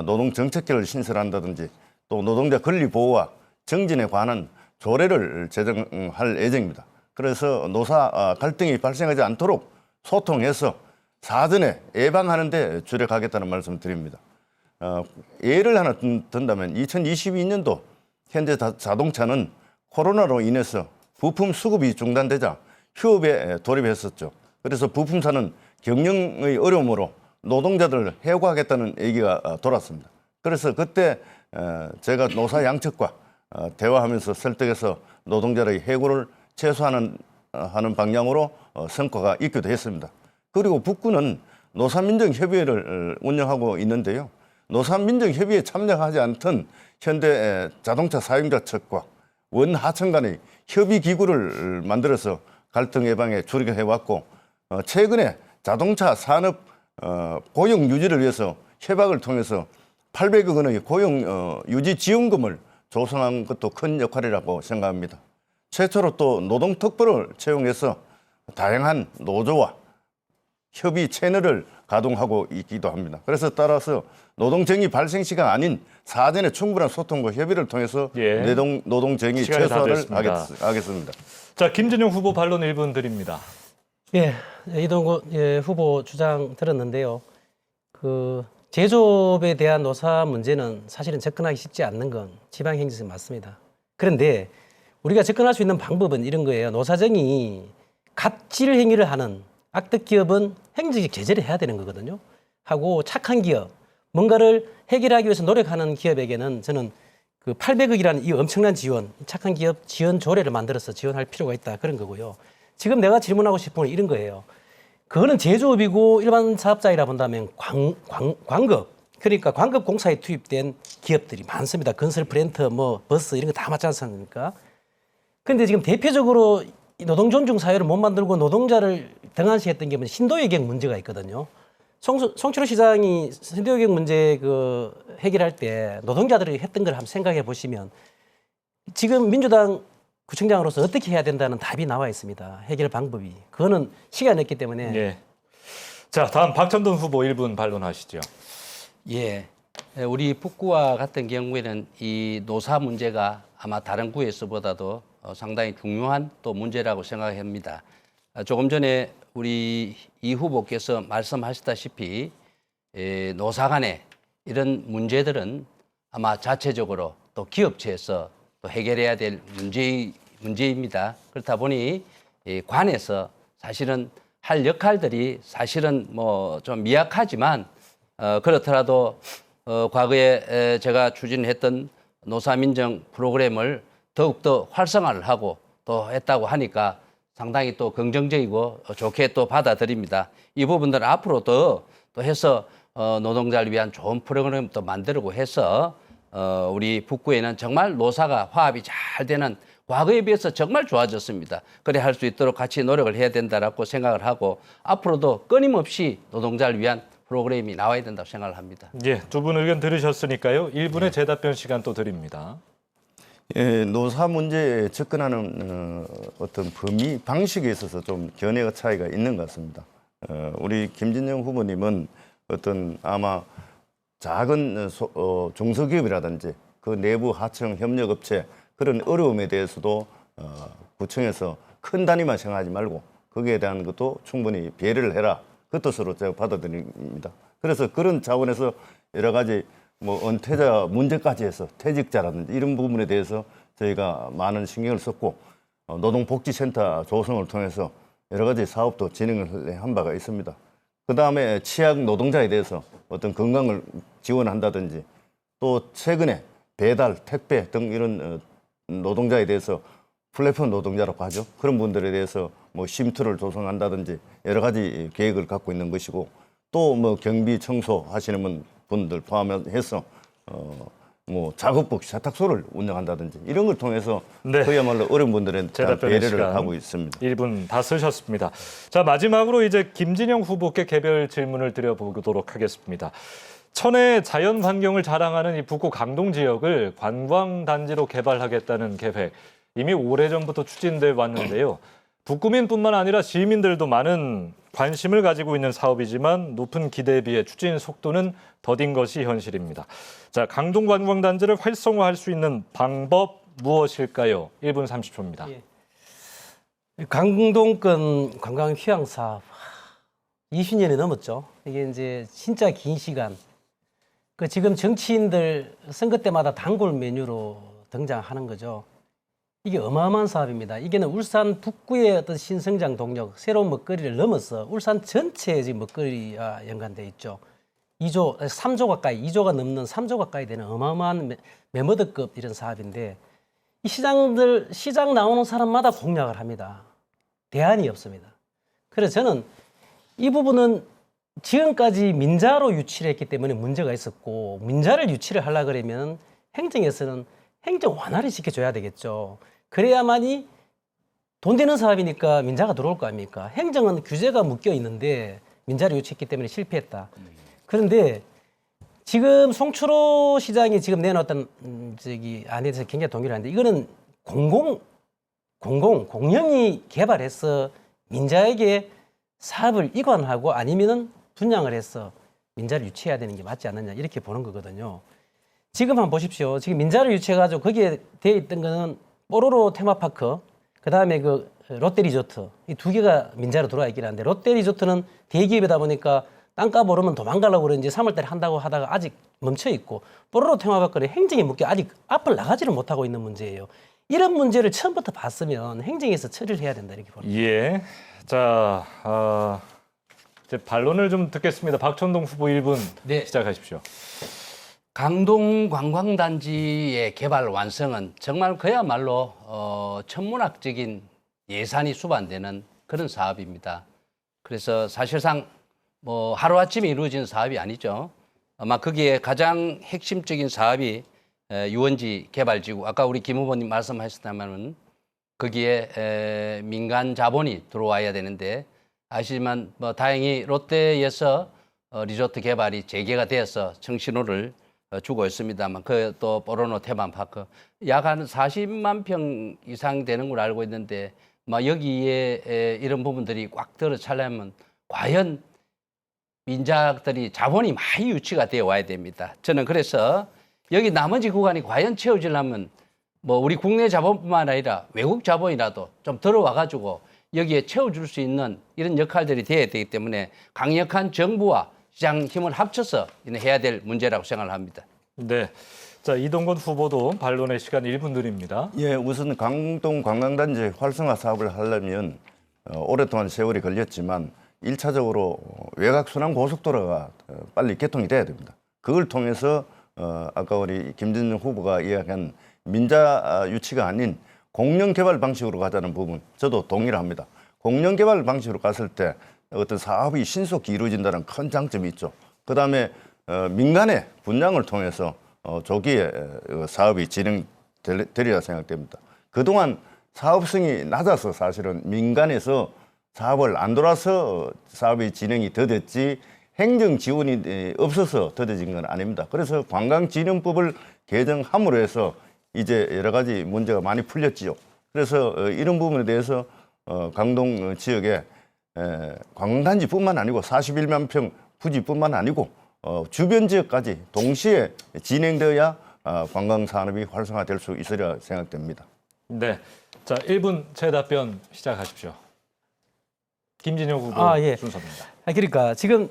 노동 정책계를 신설한다든지 또 노동자 권리 보호와 정진에 관한 조례를 제정할 예정입니다. 그래서 노사 갈등이 발생하지 않도록 소통해서 사전에 예방하는 데 주력하겠다는 말씀을 드립니다. 예를 하나 든다면 2022년도 현재 자동차는 코로나로 인해서 부품 수급이 중단되자 휴업에 돌입했었죠. 그래서 부품사는 경영의 어려움으로 노동자들을 해고하겠다는 얘기가 돌았습니다. 그래서 그때 제가 노사 양측과 대화하면서 설득해서 노동자의 해고를 최소화하는 방향으로 성과가 있기도 했습니다. 그리고 북구는 노사민정협의회를 운영하고 있는데요. 노사민정협의회에 참여하지 않던 현대 자동차 사용자 측과 원하청 간의 협의기구를 만들어서 갈등 예방에 주력해왔고 최근에 자동차 산업 고용 유지를 위해서 협약을 통해서 800억 원의 고용 유지 지원금을 조성한 것도 큰 역할이라고 생각합니다. 최초로 또 노동특보를 채용해서 다양한 노조와 협의 채널을 가동하고 있기도 합니다. 그래서 따라서 노동쟁의 발생 시가 아닌 사전에 충분한 소통과 협의를 통해서 예. 노동쟁의 시간이 다 최소화를 됐습니다. 하겠습니다. 자, 김진영 후보 반론 1분 드립니다. 예, 이동건 후보 주장 들었는데요. 그 제조업에 대한 노사 문제는 사실은 접근하기 쉽지 않는 건 지방행정에서 맞습니다. 그런데 우리가 접근할 수 있는 방법은 이런 거예요. 노사정이 갑질 행위를 하는 악덕 기업은 행정적 제재를 해야 되는 거거든요. 하고 착한 기업, 뭔가를 해결하기 위해서 노력하는 기업에게는 저는 그 800억이라는 이 엄청난 지원, 착한 기업 지원 조례를 만들어서 지원할 필요가 있다 그런 거고요. 지금 내가 질문하고 싶은 건 이런 거예요. 그거는 제조업이고 일반 사업자이라 본다면 광급, 그러니까 광급 공사에 투입된 기업들이 많습니다. 건설 프렌터, 뭐 버스 이런 거 다 맞지 않습니까? 그런데 지금 대표적으로 이 노동 존중 사회를 못 만들고 노동자를 등한시했던 게 신도의격 문제가 있거든요. 송철호 시장이 신도의격 문제 그 해결할 때 노동자들이 했던 걸 한번 생각해 보시면 지금 민주당 구청장으로서 어떻게 해야 된다는 답이 나와 있습니다. 해결 방법이. 그거는 시간이 없기 때문에. 예. 자, 다음 박찬돈 후보 1분 반론하시죠. 예, 우리 북구와 같은 경우에는 이 노사 문제가 아마 다른 구에서보다도 상당히 중요한 또 문제라고 생각합니다. 조금 전에 우리 이 후보께서 말씀하셨다시피 노사 간의 이런 문제들은 아마 자체적으로 또 기업체에서 또 해결해야 될 문제입니다. 그렇다 보니 관에서 사실은 할 역할들이 사실은 뭐 좀 미약하지만 그렇더라도 과거에 제가 추진했던 노사민정 프로그램을 더욱더 활성화를 하고 또 했다고 하니까 상당히 또 긍정적이고 좋게 또 받아들입니다. 이 부분들은 앞으로 또 해서 노동자를 위한 좋은 프로그램도 만들고 해서 우리 북구에는 정말 노사가 화합이 잘 되는 과거에 비해서 정말 좋아졌습니다. 그래 할 수 있도록 같이 노력을 해야 된다라고 생각을 하고 앞으로도 끊임없이 노동자를 위한 프로그램이 나와야 된다고 생각을 합니다. 예, 두 분 의견 들으셨으니까요. 1분의 재답변 시간 또 드립니다. 예, 노사 문제에 접근하는 어떤 범위 방식에 있어서 좀 견해가 차이가 있는 것 같습니다. 우리 김진영 후보님은 어떤 아마 작은 중소기업이라든지 그 내부 하청 협력업체 그런 어려움에 대해서도 구청에서 큰 단위만 생각하지 말고 거기에 대한 것도 충분히 배려를 해라. 그 뜻으로 제가 받아들입니다. 그래서 그런 차원에서 여러 가지 뭐 은퇴자 문제까지 해서 퇴직자라든지 이런 부분에 대해서 저희가 많은 신경을 썼고 노동복지센터 조성을 통해서 여러 가지 사업도 진행을 한 바가 있습니다. 그다음에 취약 노동자에 대해서 어떤 건강을 지원한다든지 또 최근에 배달, 택배 등 이런 노동자에 대해서 플랫폼 노동자라고 하죠. 그런 분들에 대해서 뭐 쉼터를 조성한다든지 여러 가지 계획을 갖고 있는 것이고 또 뭐 경비 청소 하시는 분들 포함해서 뭐 작업복 세탁소를 운영한다든지 이런 걸 통해서 네. 그야말로 어려운 분들에 대한 대답변의 배려를 시간 하고 있습니다. 1분 다 쓰셨습니다. 자, 마지막으로 이제 김진영 후보께 개별 질문을 드려보도록 하겠습니다. 천혜의 자연 환경을 자랑하는 이 북구 강동 지역을 관광단지로 개발하겠다는 계획 이미 오래전부터 추진돼 왔는데요. 북구민뿐만 아니라 시민들도 많은 관심을 가지고 있는 사업이지만 높은 기대에 비해 추진 속도는 더딘 것이 현실입니다. 자, 강동 관광단지를 활성화할 수 있는 방법 무엇일까요? 1분 30초입니다. 예. 강동권 관광 휴양 사업 20년이 넘었죠. 이게 이제 진짜 긴 시간. 그 지금 정치인들 선거 때마다 단골 메뉴로 등장하는 거죠. 이게 어마어마한 사업입니다. 이게는 울산 북구의 어떤 신성장 동력, 새로운 먹거리를 넘어서 울산 전체에 지금 먹거리와 연관돼 있죠. 3조 가까이, 2조가 넘는 3조 가까이 되는 어마어마한 메머드급 이런 사업인데 이 시장 나오는 사람마다 공략을 합니다. 대안이 없습니다. 그래서 저는 이 부분은 지금까지 민자로 유치를 했기 때문에 문제가 있었고 민자를 유치를 하려고 그러면 행정에서는 행정 완화를 시켜줘야 되겠죠. 그래야만이 돈 되는 사업이니까 민자가 들어올 거 아닙니까? 행정은 규제가 묶여 있는데 민자를 유치했기 때문에 실패했다. 그런데 지금 송추로 시장이 지금 내놓았던 안에 대해서 굉장히 동의를 하는데 이거는 공영이 개발해서 민자에게 사업을 이관하고 아니면은 분양을 해서 민자를 유치해야 되는 게 맞지 않느냐 이렇게 보는 거거든요. 지금 한번 보십시오. 지금 민자를 유치해가지고 거기에 되어 있던 거는 뽀로로 테마파크, 그 다음에 그 롯데리조트 이 두 개가 민자로 들어와 있긴 한데 롯데리조트는 대기업이다 보니까 땅값 오르면 도망가려고 그런지 3월달에 한다고 하다가 아직 멈춰 있고 뽀로로 테마파크는 행정에 묶여 아직 앞을 나가지를 못하고 있는 문제예요. 이런 문제를 처음부터 봤으면 행정에서 처리를 해야 된다 이렇게 봅니다. 예. 자, 이제 반론을 좀 듣겠습니다. 박천동 후보 1분 네. 시작하십시오. 강동 관광단지의 개발 완성은 정말 그야말로 천문학적인 예산이 수반되는 그런 사업입니다. 그래서 사실상 뭐 하루아침에 이루어진 사업이 아니죠. 아마 거기에 가장 핵심적인 사업이 유원지 개발지구. 아까 우리 김 후보님 말씀하셨다면은 거기에 민간 자본이 들어와야 되는데 아시지만 뭐 다행히 롯데에서 리조트 개발이 재개가 되어서 청신호를 주고 있습니다만 그 또 뽀로로 테마파크 약 한 40만 평 이상 되는 걸 알고 있는데 막 여기에 이런 부분들이 꽉 들어차려면 과연 민작들이 자본이 많이 유치가 되어 와야 됩니다. 저는 그래서 여기 나머지 구간이 과연 채워지려면 뭐 우리 국내 자본뿐만 아니라 외국 자본이라도 좀 들어와 가지고 여기에 채워줄 수 있는 이런 역할들이 돼야 되기 때문에 강력한 정부와 시장 힘을 합쳐서 해야 될 문제라고 생각을 합니다. 네. 자, 이동건 후보도 반론의 시간 1분 드립니다. 예, 우선 강동 관광단지 활성화 사업을 하려면 오랫동안 세월이 걸렸지만 1차적으로 외곽순환 고속도로가 빨리 개통이 돼야 됩니다. 그걸 통해서 아까 우리 김진영 후보가 이야기한 민자 유치가 아닌 공영 개발 방식으로 가자는 부분 저도 동의를 합니다. 공영 개발 방식으로 갔을 때 어떤 사업이 신속히 이루어진다는 큰 장점이 있죠. 그다음에 민간의 분양을 통해서 조기에 사업이 진행되리라 생각됩니다. 그동안 사업성이 낮아서 사실은 민간에서 사업을 안 돌아서 사업이 진행이 더뎠지 행정 지원이 없어서 더뎌진 건 아닙니다. 그래서 관광진흥법을 개정함으로 해서 이제 여러 가지 문제가 많이 풀렸지요. 그래서 이런 부분에 대해서 강동 지역에 관광단지뿐만 아니고 41만 평 부지뿐만 아니고 주변 지역까지 동시에 진행되어야 관광 산업이 활성화될 수 있으리라 생각됩니다. 네. 자, 1분 재답변 시작하십시오. 김진영 후보 예. 순서입니다. 그러니까 지금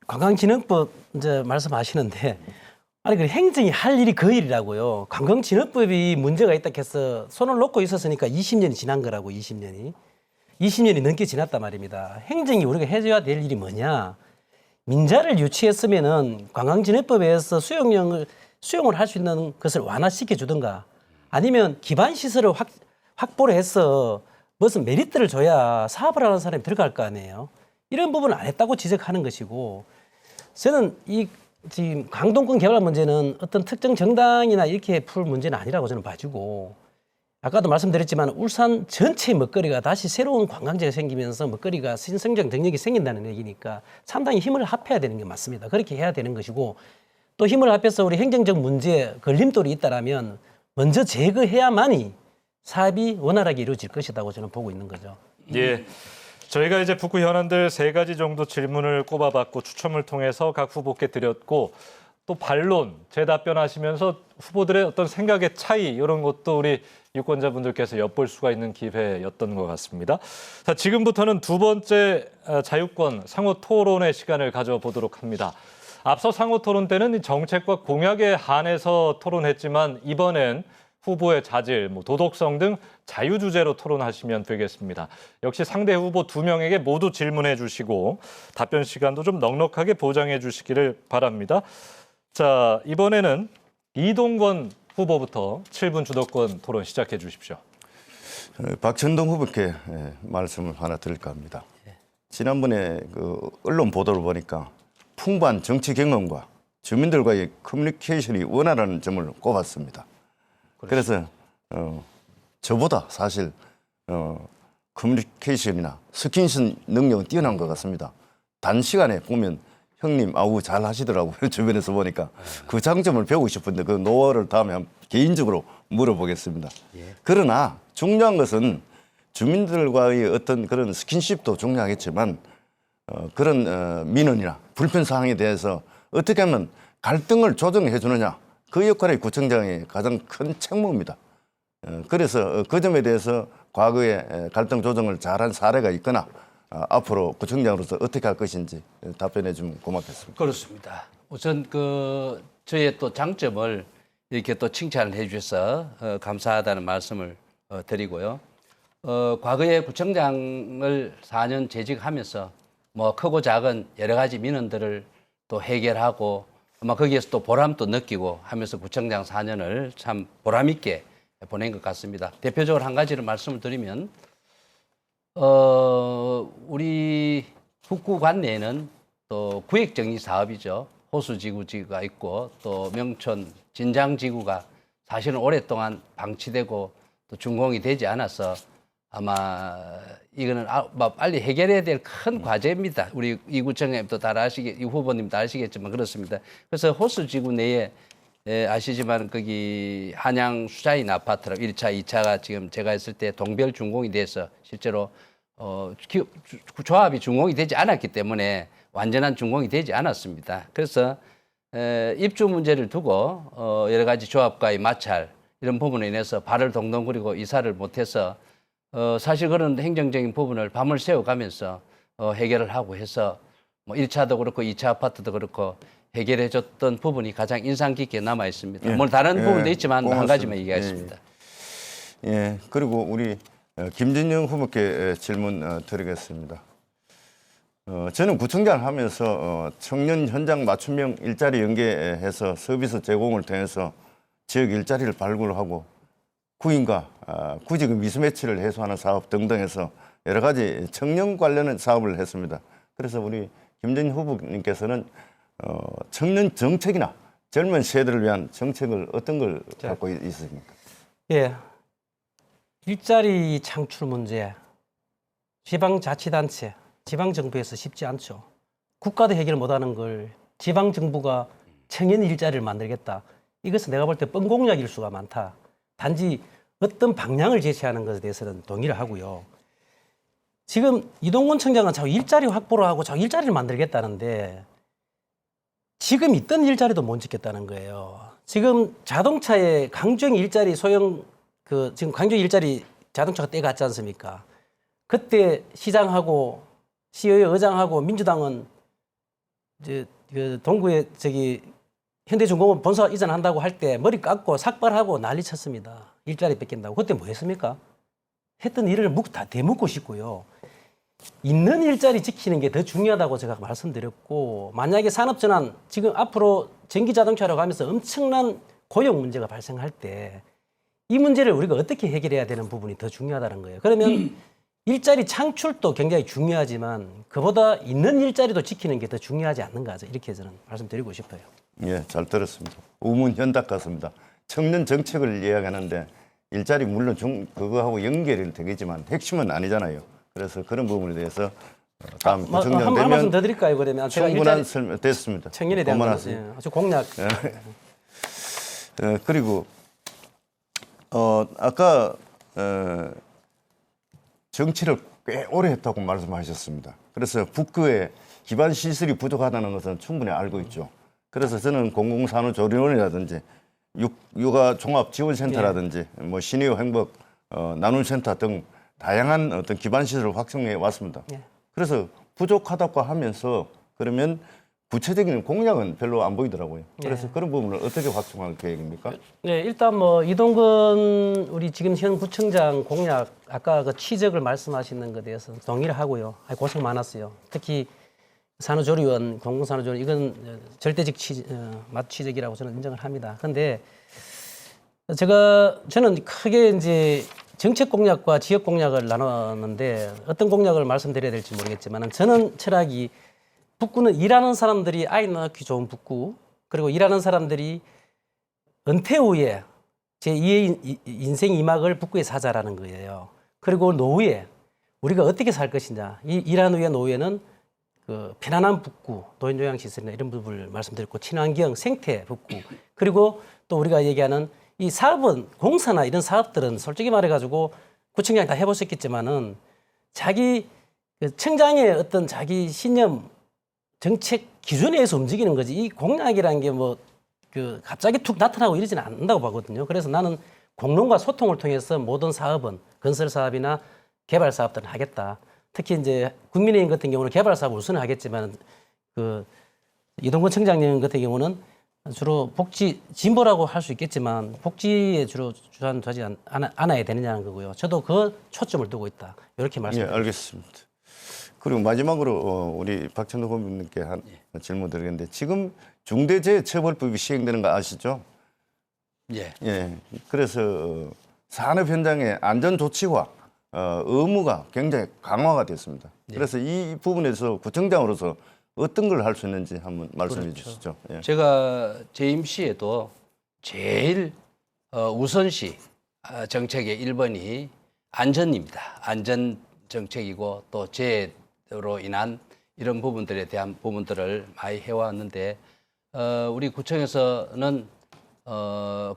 관광진흥법 이제 말씀하시는데 아니 그 행정이 할 일이 그 일이라고요. 관광진흥법이 문제가 있다 해서 손을 놓고 있었으니까 20년이 지난 거라고 20년이 넘게 지났단 말입니다. 행정이 우리가 해줘야 될 일이 뭐냐? 민자를 유치했으면은 관광진흥법에서 수용을 할 수 있는 것을 완화시켜 주든가 아니면 기반 시설을 확보를 해서 무슨 메리트를 줘야 사업을 하는 사람이 들어갈 거 아니에요. 이런 부분을 안 했다고 지적하는 것이고 저는 이 지금 강동권 개발 문제는 어떤 특정 정당이나 이렇게 풀 문제는 아니라고 저는 봐주고 아까도 말씀드렸지만 울산 전체 먹거리가 다시 새로운 관광지가 생기면서 먹거리가 신성장 동력이 생긴다는 얘기니까 상당히 힘을 합해야 되는 게 맞습니다. 그렇게 해야 되는 것이고 또 힘을 합해서 우리 행정적 문제 걸림돌이 있다라면 먼저 제거해야만이 사업이 원활하게 이루어질 것이라고 저는 보고 있는 거죠. 예. 저희가 이제 북구 현안들 3가지 정도 질문을 꼽아봤고 추첨을 통해서 각 후보께 드렸고 또 반론, 재답변하시면서 후보들의 어떤 생각의 차이 이런 것도 우리 유권자분들께서 엿볼 수가 있는 기회였던 것 같습니다. 자, 지금부터는 두 번째 자유권 상호 토론의 시간을 가져보도록 합니다. 앞서 상호 토론 때는 정책과 공약에 한해서 토론했지만 이번엔 후보의 자질, 도덕성 등 자유 주제로 토론하시면 되겠습니다. 역시 상대 후보 2명에게 모두 질문해 주시고 답변 시간도 좀 넉넉하게 보장해 주시기를 바랍니다. 자, 이번에는 이동건 후보부터 7분 주도권 토론 시작해 주십시오. 박천동 후보께 말씀을 하나 드릴까 합니다. 지난번에 그 언론 보도를 보니까 풍부한 정치 경험과 주민들과의 커뮤니케이션이 원활한 점을 꼽았습니다. 그래서 저보다 사실 커뮤니케이션이나 스킨십 능력은 뛰어난 것 같습니다. 단시간에 보면 형님 아우 잘 하시더라고요. 주변에서 보니까 그 장점을 배우고 싶은데 그 노하우를 다음에 개인적으로 물어보겠습니다. 그러나 중요한 것은 주민들과의 어떤 그런 스킨십도 중요하겠지만 그런 민원이나 불편 사항에 대해서 어떻게 하면 갈등을 조정해 주느냐 그 역할이 구청장의 가장 큰 책무입니다. 그래서 그 점에 대해서 과거에 갈등 조정을 잘한 사례가 있거나 앞으로 구청장으로서 어떻게 할 것인지 답변해 주면 고맙겠습니다. 그렇습니다. 우선 그 저의 또 장점을 이렇게 또 칭찬을 해주셔서 감사하다는 말씀을 드리고요. 과거에 구청장을 4년 재직하면서 뭐 크고 작은 여러 가지 민원들을 또 해결하고 아마 거기에서 또 보람도 느끼고 하면서 구청장 4년을 참 보람 있게 보낸 것 같습니다. 대표적으로 한 가지를 말씀을 드리면 우리 북구 관내에는 또 구획정리 사업이죠. 호수지구가 있고 또 명촌 진장지구가 사실은 오랫동안 방치되고 또 준공이 되지 않아서 아마 이거는 빨리 해결해야 될 큰 과제입니다. 우리 이 구청장님도 이 후보님도 아시겠지만 그렇습니다. 그래서 호수지구 내에 아시지만 거기 한양 수자인 아파트라 1차, 2차가 지금 제가 했을 때 동별 준공이 돼서 실제로 조합이 준공이 되지 않았기 때문에 완전한 준공이 되지 않았습니다. 그래서 입주 문제를 두고 여러 가지 조합과의 마찰 이런 부분에 인해서 발을 동동 구리고 이사를 못해서 사실 그런 행정적인 부분을 밤을 새워가면서 해결을 하고 해서 뭐 1차도 그렇고 2차 아파트도 그렇고 해결해 줬던 부분이 가장 인상 깊게 남아 있습니다. 물론 다른 부분도 있지만 한 가지만 얘기하겠습니다. 그리고 우리 김진영 후보께 질문 드리겠습니다. 저는 구청장을 하면서 청년 현장 맞춤형 일자리 연계해서 서비스 제공을 통해서 지역 일자리를 발굴하고 구인과 구직 미스매치를 해소하는 사업 등등 해서 여러 가지 청년 관련한 사업을 했습니다. 그래서 우리 김진영 후보님께서는 청년 정책이나 젊은 세대를 위한 정책을 어떤 걸 갖고 있습니까? 예, 일자리 창출 문제, 지방자치단체, 지방정부에서 쉽지 않죠. 국가도 해결 못하는 걸 지방정부가 청년 일자리를 만들겠다. 이것은 내가 볼 때 뻥공약일 수가 많다. 단지 어떤 방향을 제시하는 것에 대해서는 동의를 하고요. 지금 이동건 청장은 자꾸 일자리 확보를 하고 자꾸 일자리를 만들겠다는데 지금 있던 일자리도 못 짓겠다는 거예요. 지금 자동차에 강조형 일자리 소형 지금 강조형 일자리 자동차가 떼갔지 않습니까? 그때 시장하고 시의회 의장하고 민주당은 이제 동구에 현대중공업 본사 이전한다고 할 때 머리 깎고 삭발하고 난리 쳤습니다. 일자리 뺏긴다고. 그때 뭐 했습니까? 했던 일을 다 되묻고 싶고요. 있는 일자리 지키는 게 더 중요하다고 제가 말씀드렸고, 만약에 산업전환, 지금 앞으로 전기자동차로 가면서 엄청난 고용 문제가 발생할 때 이 문제를 우리가 어떻게 해결해야 되는 부분이 더 중요하다는 거예요. 그러면 일자리 창출도 굉장히 중요하지만 그보다 있는 일자리도 지키는 게 더 중요하지 않는가, 이렇게 저는 말씀드리고 싶어요. 예, 잘 들었습니다. 우문현답 같습니다. 청년 정책을 이야기하는데 일자리 물론 그거하고 연결이 되겠지만 핵심은 아니잖아요. 그래서 그런 부분에 대해서 다음 구청장 한 말씀 되면 더 드릴까요? 그러면 제가 충분한 일자리 설명 됐습니다. 청년에 대한 그만하세요. 예, 아주 공약. 그리고 아까 정치를 꽤 오래 했다고 말씀하셨습니다. 그래서 북구에 기반 시설이 부족하다는 것은 충분히 알고 있죠. 그래서 저는 공공산후조리원이라든지 육아 종합지원센터라든지 뭐 신의호 행복 나눔센터 등 다양한 어떤 기반 시설을 확충해 왔습니다. 예. 그래서 부족하다고 하면서 그러면 구체적인 공약은 별로 안 보이더라고요. 그래서 그런 부분을 어떻게 확충할 계획입니까? 네, 일단 뭐 이동건 우리 지금 현 구청장 공약 아까 그 취적을 말씀하시는 것에 대해서 동의를 하고요. 고생 많았어요. 특히 산후조리원, 공공산후조리원 이건 절대적 취적이라고 저는 인정을 합니다. 그런데 저는 크게 이제 정책 공약과 지역 공약을 나눴는데 어떤 공약을 말씀드려야 될지 모르겠지만 저는 철학이 북구는 일하는 사람들이 아이 낳기 좋은 북구, 그리고 일하는 사람들이 은퇴 후에 제2의 인생 2막을 북구에 사자라는 거예요. 그리고 노후에 우리가 어떻게 살 것이냐. 일한 후에 노후에는 편안한 북구, 노인요양시설이나 이런 부분을 말씀드렸고, 친환경, 생태 북구, 그리고 또 우리가 얘기하는 이 사업은, 공사나 이런 사업들은 솔직히 말해가지고 구청장이 다 해보셨겠지만은 자기 청장의 어떤 자기 신념, 정책 기준에 의해서 움직이는 거지. 이 공약이라는 게 갑자기 툭 나타나고 이러지는 않는다고 보거든요. 그래서 나는 공론과 소통을 통해서 모든 사업은 건설 사업이나 개발 사업들은 하겠다. 특히 이제 국민의힘 같은 경우는 개발 사업을 우선 하겠지만 이동건 청장님 같은 경우는 주로 복지 진보라고 할 수 있겠지만 복지에 주로 주안되지 않아야 되느냐는 거고요. 저도 그 초점을 두고 있다. 이렇게 말씀드립니다. 예, 알겠습니다. 그리고 마지막으로 우리 박찬호 후보님께 한 질문 드리겠는데 지금 중대재해처벌법이 시행되는 거 아시죠? 예. 예. 그래서 산업 현장의 안전 조치와 의무가 굉장히 강화가 됐습니다. 그래서 이 부분에서 구청장으로서 어떤 걸 할 수 있는지 한번 말씀해 주시죠. 예. 제가 재임 시에도 제일 우선시 정책의 1번이 안전입니다. 안전 정책이고 또 재해로 인한 이런 부분들에 대한 부분들을 많이 해왔는데 우리 구청에서는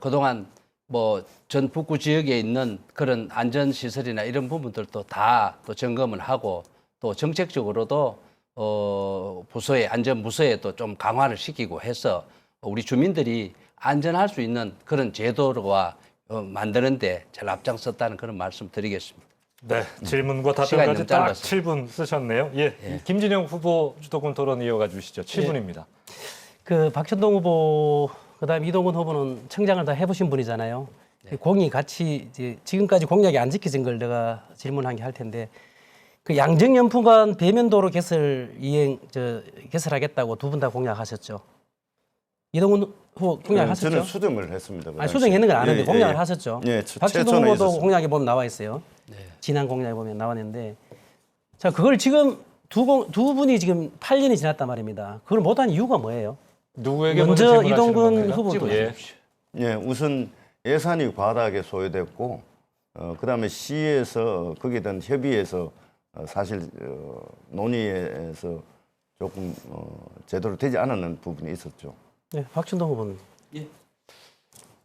그동안 뭐 전 북구 지역에 있는 그런 안전 시설이나 이런 부분들도 다 또 점검을 하고 또 정책적으로도 부서에 안전 부서에도 좀 강화를 시키고 해서 우리 주민들이 안전할 수 있는 그런 제도와 만드는데 잘 앞장섰다는 그런 말씀 드리겠습니다. 네, 질문과 시간이 답변까지 너무 딱 짧았어요. 7분 쓰셨네요. 예, 김진영 후보 주도권 토론 이어가 주시죠. 7분입니다. 박천동 후보, 그다음 이동건 후보는 청장을 다 해보신 분이잖아요. 공이 같이 지금까지 공약이 안 지켜진 걸 내가 질문한 게 할 텐데 그 양정연풍관 배면도로 개설하겠다고 두 분 다 공약하셨죠. 이동훈 후보 공약하셨죠? 저는 수정을 했습니다. 그 아니, 수정했는 건 아는데 예, 공약을 예. 하셨죠. 예, 박진동 최초는 후보도 있었습니다. 공약에 보면 나와 있어요. 지난 공약에 보면 나왔는데, 자 그걸 지금 두 분이 지금 8년이 지났단 말입니다. 그걸 못한 이유가 뭐예요? 누구에게 먼저 질문하시는 이동근 겁니까? 후보도 예. 예, 우선 예산이 과다하게 소요됐고, 그다음에 시에서 거기에 대한 협의에서 사실 논의에서 조금 제대로 되지 않았는 부분이 있었죠. 네, 박준동 후보는.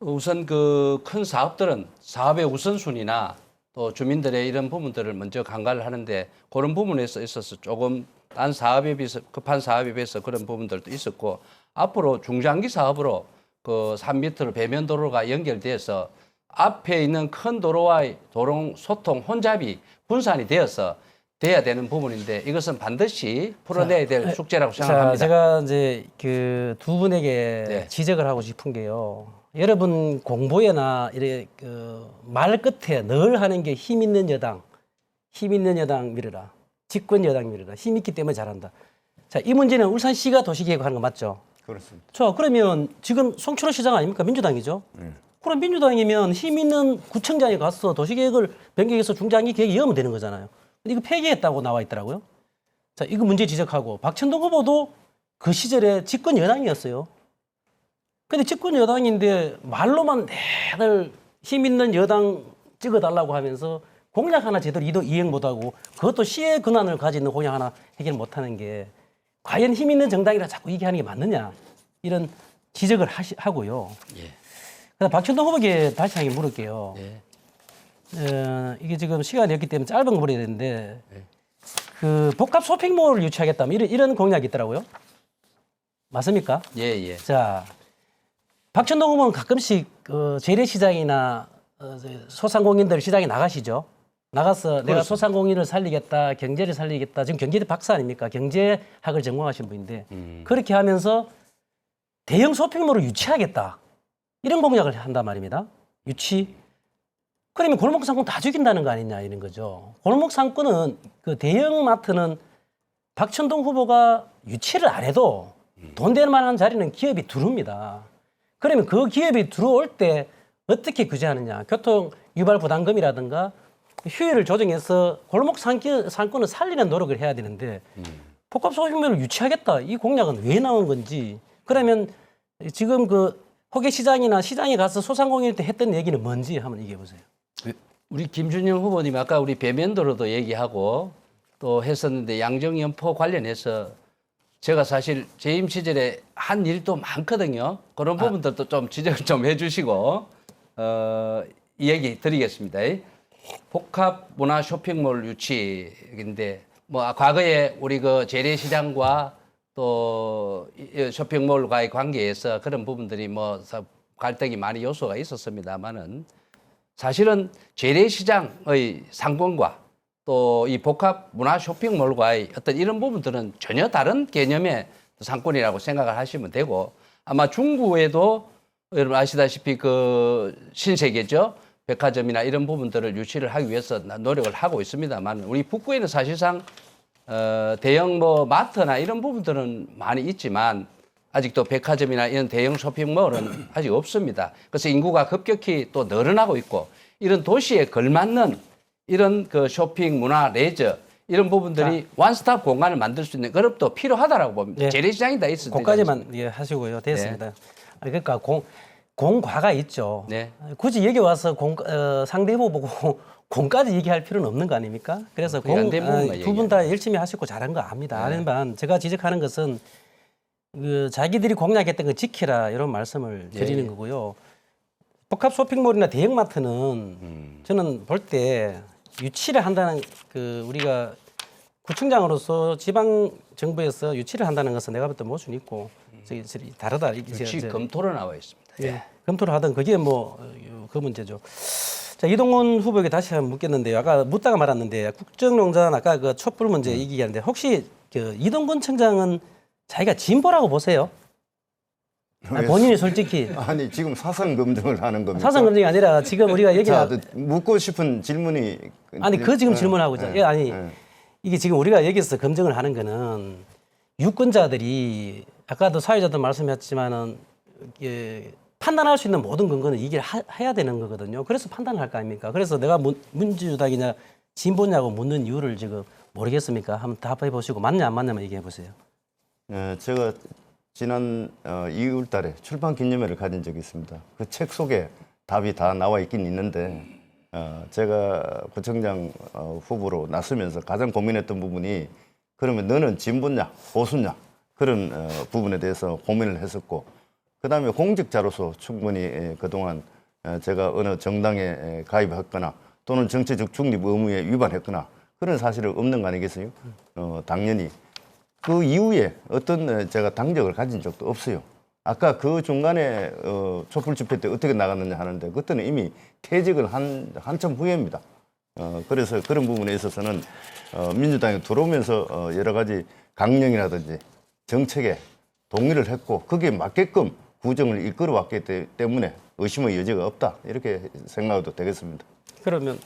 우선 그 큰 사업들은 사업의 우선순위나 또 주민들의 이런 부분들을 먼저 간과를 하는데 그런 부분에서 있어서 조금 딴 사업에 비해서 급한 사업에 비해서 그런 부분들도 있었고 앞으로 중장기 사업으로 그 산 밑으로 배면도로가 연결돼서 앞에 있는 큰 도로와의 도로 소통 혼잡이 분산이 되어서 돼야 되는 부분인데 이것은 반드시 풀어내야 될 숙제라고 자, 생각합니다. 제가 이제 그 두 분에게 네. 지적을 하고 싶은 게요. 여러분 공보회나 이렇게 그말 끝에 늘 하는 게 힘 있는 여당 밀어라. 집권 여당 밀어라. 힘 있기 때문에 잘한다. 자, 이 문제는 울산시가 도시계획하는 거 맞죠? 그렇습니다. 자, 그러면 지금 송철호 시장 아닙니까? 민주당이죠? 그럼 민주당이면 힘 있는 구청장이 가서 도시계획을 변경해서 중장기 계획에 이으면 되는 거잖아요. 근데 이거 폐기했다고 나와 있더라고요. 자, 이거 문제 지적하고 박천동 후보도 그 시절에 집권 여당이었어요. 근데 집권 여당인데 말로만 매달 힘 있는 여당 찍어달라고 하면서 공약 하나 제대로 이행 못하고 그것도 시의 권한을 가지는 공약 하나 해결 못하는 게 과연 힘 있는 정당이라 자꾸 얘기하는 게 맞느냐 이런 지적을 하고요. 예. 그래서 박천동 후보에게 다시 한번 물을게요. 예. 이게 지금 시간이 없기 때문에 짧은 거 물어야 되는데 그 복합 쇼핑몰을 유치하겠다면 이런 공약이 있더라고요. 맞습니까? 예, 예. 자, 박천동 후보는 가끔씩 재래시장이나 소상공인들 시장에 나가시죠. 나가서 내가 소상공인을 살리겠다, 경제를 살리겠다. 지금 경제대 박사 아닙니까? 경제학을 전공하신 분인데 그렇게 하면서 대형 쇼핑몰을 유치하겠다. 이런 공약을 한단 말입니다. 유치. 그러면 골목 상권 다 죽인다는 거 아니냐 이런 거죠. 골목 상권은 그 대형 마트는 박천동 후보가 유치를 안 해도 돈 될 만한 자리는 기업이 들어옵니다. 그러면 그 기업이 들어올 때 어떻게 규제하느냐. 교통 유발 부담금이라든가 휴일을 조정해서 골목 상권을 살리는 노력을 해야 되는데 복합 쇼핑몰을 유치하겠다. 이 공약은 왜 나온 건지. 그러면 지금 그 호계시장이나 시장에 가서 소상공인한테 했던 얘기는 뭔지 한번 얘기해 보세요. 우리 김준영 후보님 아까 우리 배면도로도 얘기하고 또 했었는데 양정연포 관련해서 제가 사실 재임 시절에 한 일도 많거든요. 그런 부분들도 좀 지적을 좀 해주시고 이 얘기 드리겠습니다. 복합 문화 쇼핑몰 유치인데 뭐 과거에 우리 그 재래시장과 또 쇼핑몰과의 관계에서 그런 부분들이 뭐 갈등이 많이 요소가 있었습니다만은 사실은 재래시장의 상권과 또 이 복합 문화 쇼핑몰과의 어떤 이런 부분들은 전혀 다른 개념의 상권이라고 생각을 하시면 되고 아마 중구에도 여러분 아시다시피 그 신세계죠. 백화점이나 이런 부분들을 유치를 하기 위해서 노력을 하고 있습니다만 우리 북구에는 사실상 대형 뭐 마트나 이런 부분들은 많이 있지만 아직도 백화점이나 이런 대형 쇼핑몰은 아직 없습니다. 그래서 인구가 급격히 또 늘어나고 있고 이런 도시에 걸맞는 이런 그 쇼핑, 문화, 레저 이런 부분들이 원스톱 공간을 만들 수 있는 그런 또 필요하다라고 봅니다. 예. 재래시장이 다 있을 때. 거기까지만 예, 하시고요. 됐습니다. 그러니까 공과가 있죠. 네. 굳이 여기 와서 상대 후보 보고 공까지 얘기할 필요는 없는 거 아닙니까? 그래서 두 분 다 열심히 하셨고 잘한 거 압니다. 네. 아니면 제가 지적하는 것은 그 자기들이 공약했던 거 지키라 이런 말씀을 드리는 거고요. 복합 쇼핑몰이나 대형마트는 저는 볼 때 유치를 한다는 그 우리가 구청장으로서 지방 정부에서 유치를 한다는 것은 내가 볼 때 모순이 있고 다르다. 유치 검토로 나와 있습니다. 예. 검토를 하든 그게 뭐 그 문제죠. 자, 이동훈 후보에게 다시 한번 묻겠는데요. 아까 묻다가 말았는데 국정농단 아까 그 촛불 문제 얘기하는데 혹시 그 이동근 청장은 자기가 진보라고 보세요? 본인이 솔직히 아니 지금 사선 검증을 하는 겁니까? 사상 검증이 아니라 지금 우리가 얘기가 자, 묻고 싶은 질문이 아니 그 지금 질문하고 있잖아요. 아니 이게 지금 우리가 여기서 검증을 하는 거는 유권자들이 아까도 사회자도 말씀하셨지만은 판단할 수 있는 모든 근거는 이게 해야 되는 거거든요. 그래서 판단을 할 거 아닙니까? 그래서 내가 민주당이냐 진보냐고 묻는 이유를 지금 모르겠습니까? 한번 답해 보시고 맞냐 안 맞냐만 얘기해 보세요. 제가 지난 2월 달에 출판 기념회를 가진 적이 있습니다. 그 책 속에 답이 다 나와 있긴 있는데 제가 구청장 후보로 나서면서 가장 고민했던 부분이 그러면 너는 진보냐 보수냐 그런 부분에 대해서 고민을 했었고 그다음에 공직자로서 충분히 그동안 제가 어느 정당에 가입했거나 또는 정치적 중립 의무에 위반했거나 그런 사실은 없는 거 아니겠어요? 당연히 그 이후에 어떤 제가 당적을 가진 적도 없어요. 아까 그 중간에 촛불 집회 때 어떻게 나갔느냐 하는데 그때는 이미 퇴직을 한참 후에입니다. 그래서 그런 부분에 있어서는 민주당에 들어오면서 여러 가지 강령이라든지 정책에 동의를 했고 거기에 맞게끔 구정을 이끌어왔기 때문에 의심의 여지가 없다 이렇게 생각해도 되겠습니다. 그러면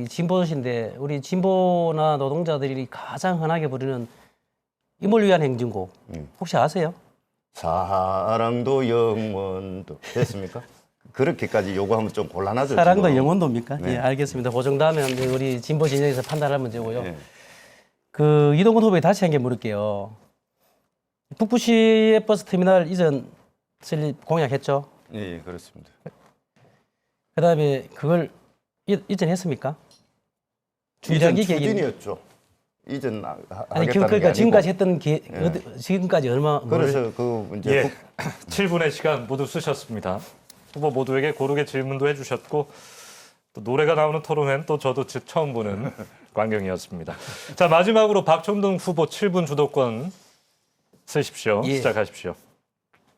진보신데 우리 진보나 노동자들이 가장 흔하게 부르는 임을 위한 행진곡 혹시 아세요? 사랑도 영원도 됐습니까? 그렇게까지 요구하면 좀 곤란하죠. 사랑도 지금. 영원도입니까? 네. 예, 알겠습니다. 그 정도면 이제 우리 진보 진영에서 판단할 문제고요. 네. 그 이동근 후보에 다시 한 개 물을게요. 북부시의 버스 터미널 이전 설립 공약했죠? 예, 그렇습니다. 그다음에 그걸 이전했습니까? 이전 준비하기 계획이- 추진이었죠. 이전 아니 하겠다는 그러니까 게 아니고. 지금까지 했던 예. 지금까지 얼마 그래서 그 이제 예, 7분의 시간 모두 쓰셨습니다. 후보 모두에게 고르게 질문도 해주셨고 또 노래가 나오는 토론회는 또 저도 처음 보는 광경이었습니다. 자 마지막으로 박종동 후보 7분 주도권 쓰십시오. 예. 시작하십시오.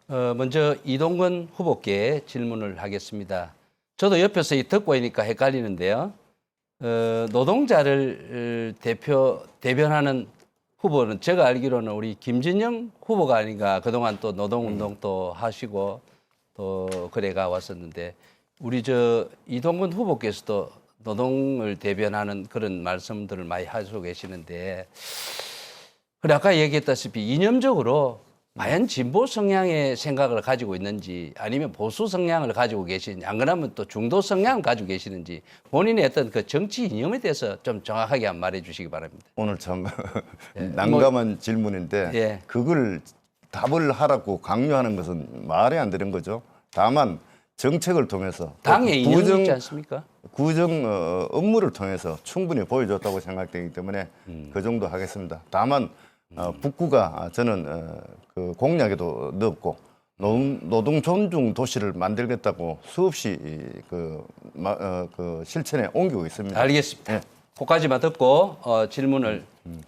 먼저 이동건 후보께 질문을 하겠습니다. 저도 옆에서 듣고 있으니까 헷갈리는데요. 노동자를 대변하는 후보는 제가 알기로는 우리 김진영 후보가 아닌가. 그동안 또 노동운동도 하시고 또 그래가 왔었는데 우리 이동건 후보께서도 노동을 대변하는 그런 말씀들을 많이 하시고 계시는데 그래 아까 얘기했다시피 이념적으로 과연 진보 성향의 생각을 가지고 있는지 아니면 보수 성향을 가지고 계시는지 안 그러면 또 중도 성향을 가지고 계시는지 본인의 어떤 그 정치 이념에 대해서 좀 정확하게 한번 말해 주시기 바랍니다. 오늘 참 예, 난감한 질문인데 예. 그걸 답을 하라고 강요하는 것은 말이 안 되는 거죠. 다만 정책을 통해서 당의 이념이 있지 않습니까? 구정 업무를 통해서 충분히 보여줬다고 생각되기 때문에 그 정도 하겠습니다. 다만 북구가 저는 그 공약에도 넣었고 노동 존중 도시를 만들겠다고 수없이 그 실천에 옮기고 있습니다. 알겠습니다. 예. 그까지만 듣고 질문을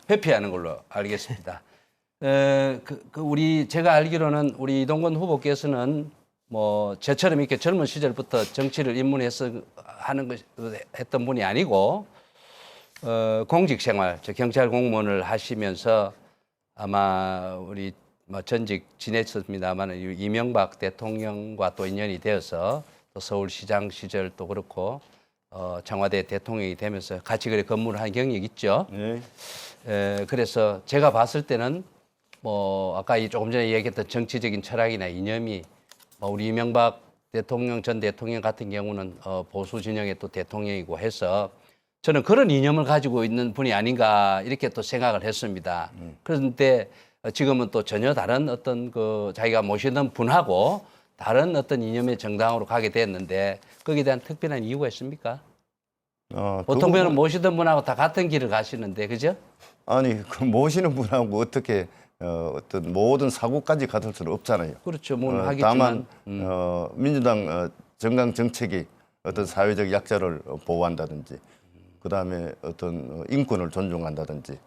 회피하는 걸로 알겠습니다. 우리 제가 알기로는 우리 이동건 후보께서는 뭐 저처럼 이렇게 젊은 시절부터 정치를 입문해서 했던 분이 아니고 공직 생활, 경찰 공무원을 하시면서 아마 우리 전직 지냈습니다만 이명박 대통령과 또 인연이 되어서 또 서울시장 시절 또 그렇고 청와대 대통령이 되면서 같이 그래 근무를 한 경력이 있죠. 예. 그래서 제가 봤을 때는 뭐 아까 조금 전에 얘기했던 정치적인 철학이나 이념이 우리 이명박 대통령 전 대통령 같은 경우는 보수 진영의 또 대통령이고 해서 저는 그런 이념을 가지고 있는 분이 아닌가 이렇게 또 생각을 했습니다. 그런데 지금은 또 전혀 다른 어떤 그 자기가 모시던 분하고 다른 어떤 이념의 정당으로 가게 됐는데 거기에 대한 특별한 이유가 있습니까? 보통 보면 모시던 분하고 다 같은 길을 가시는데 그죠? 아니 그 모시는 분하고 어떻게 어떤 모든 사고까지 가질 수는 없잖아요. 그렇죠. 뭐 하겠지만 다만 민주당 정강 정책이 어떤 사회적 약자를 보호한다든지, 그 다음에 어떤 인권을 존중한다든지,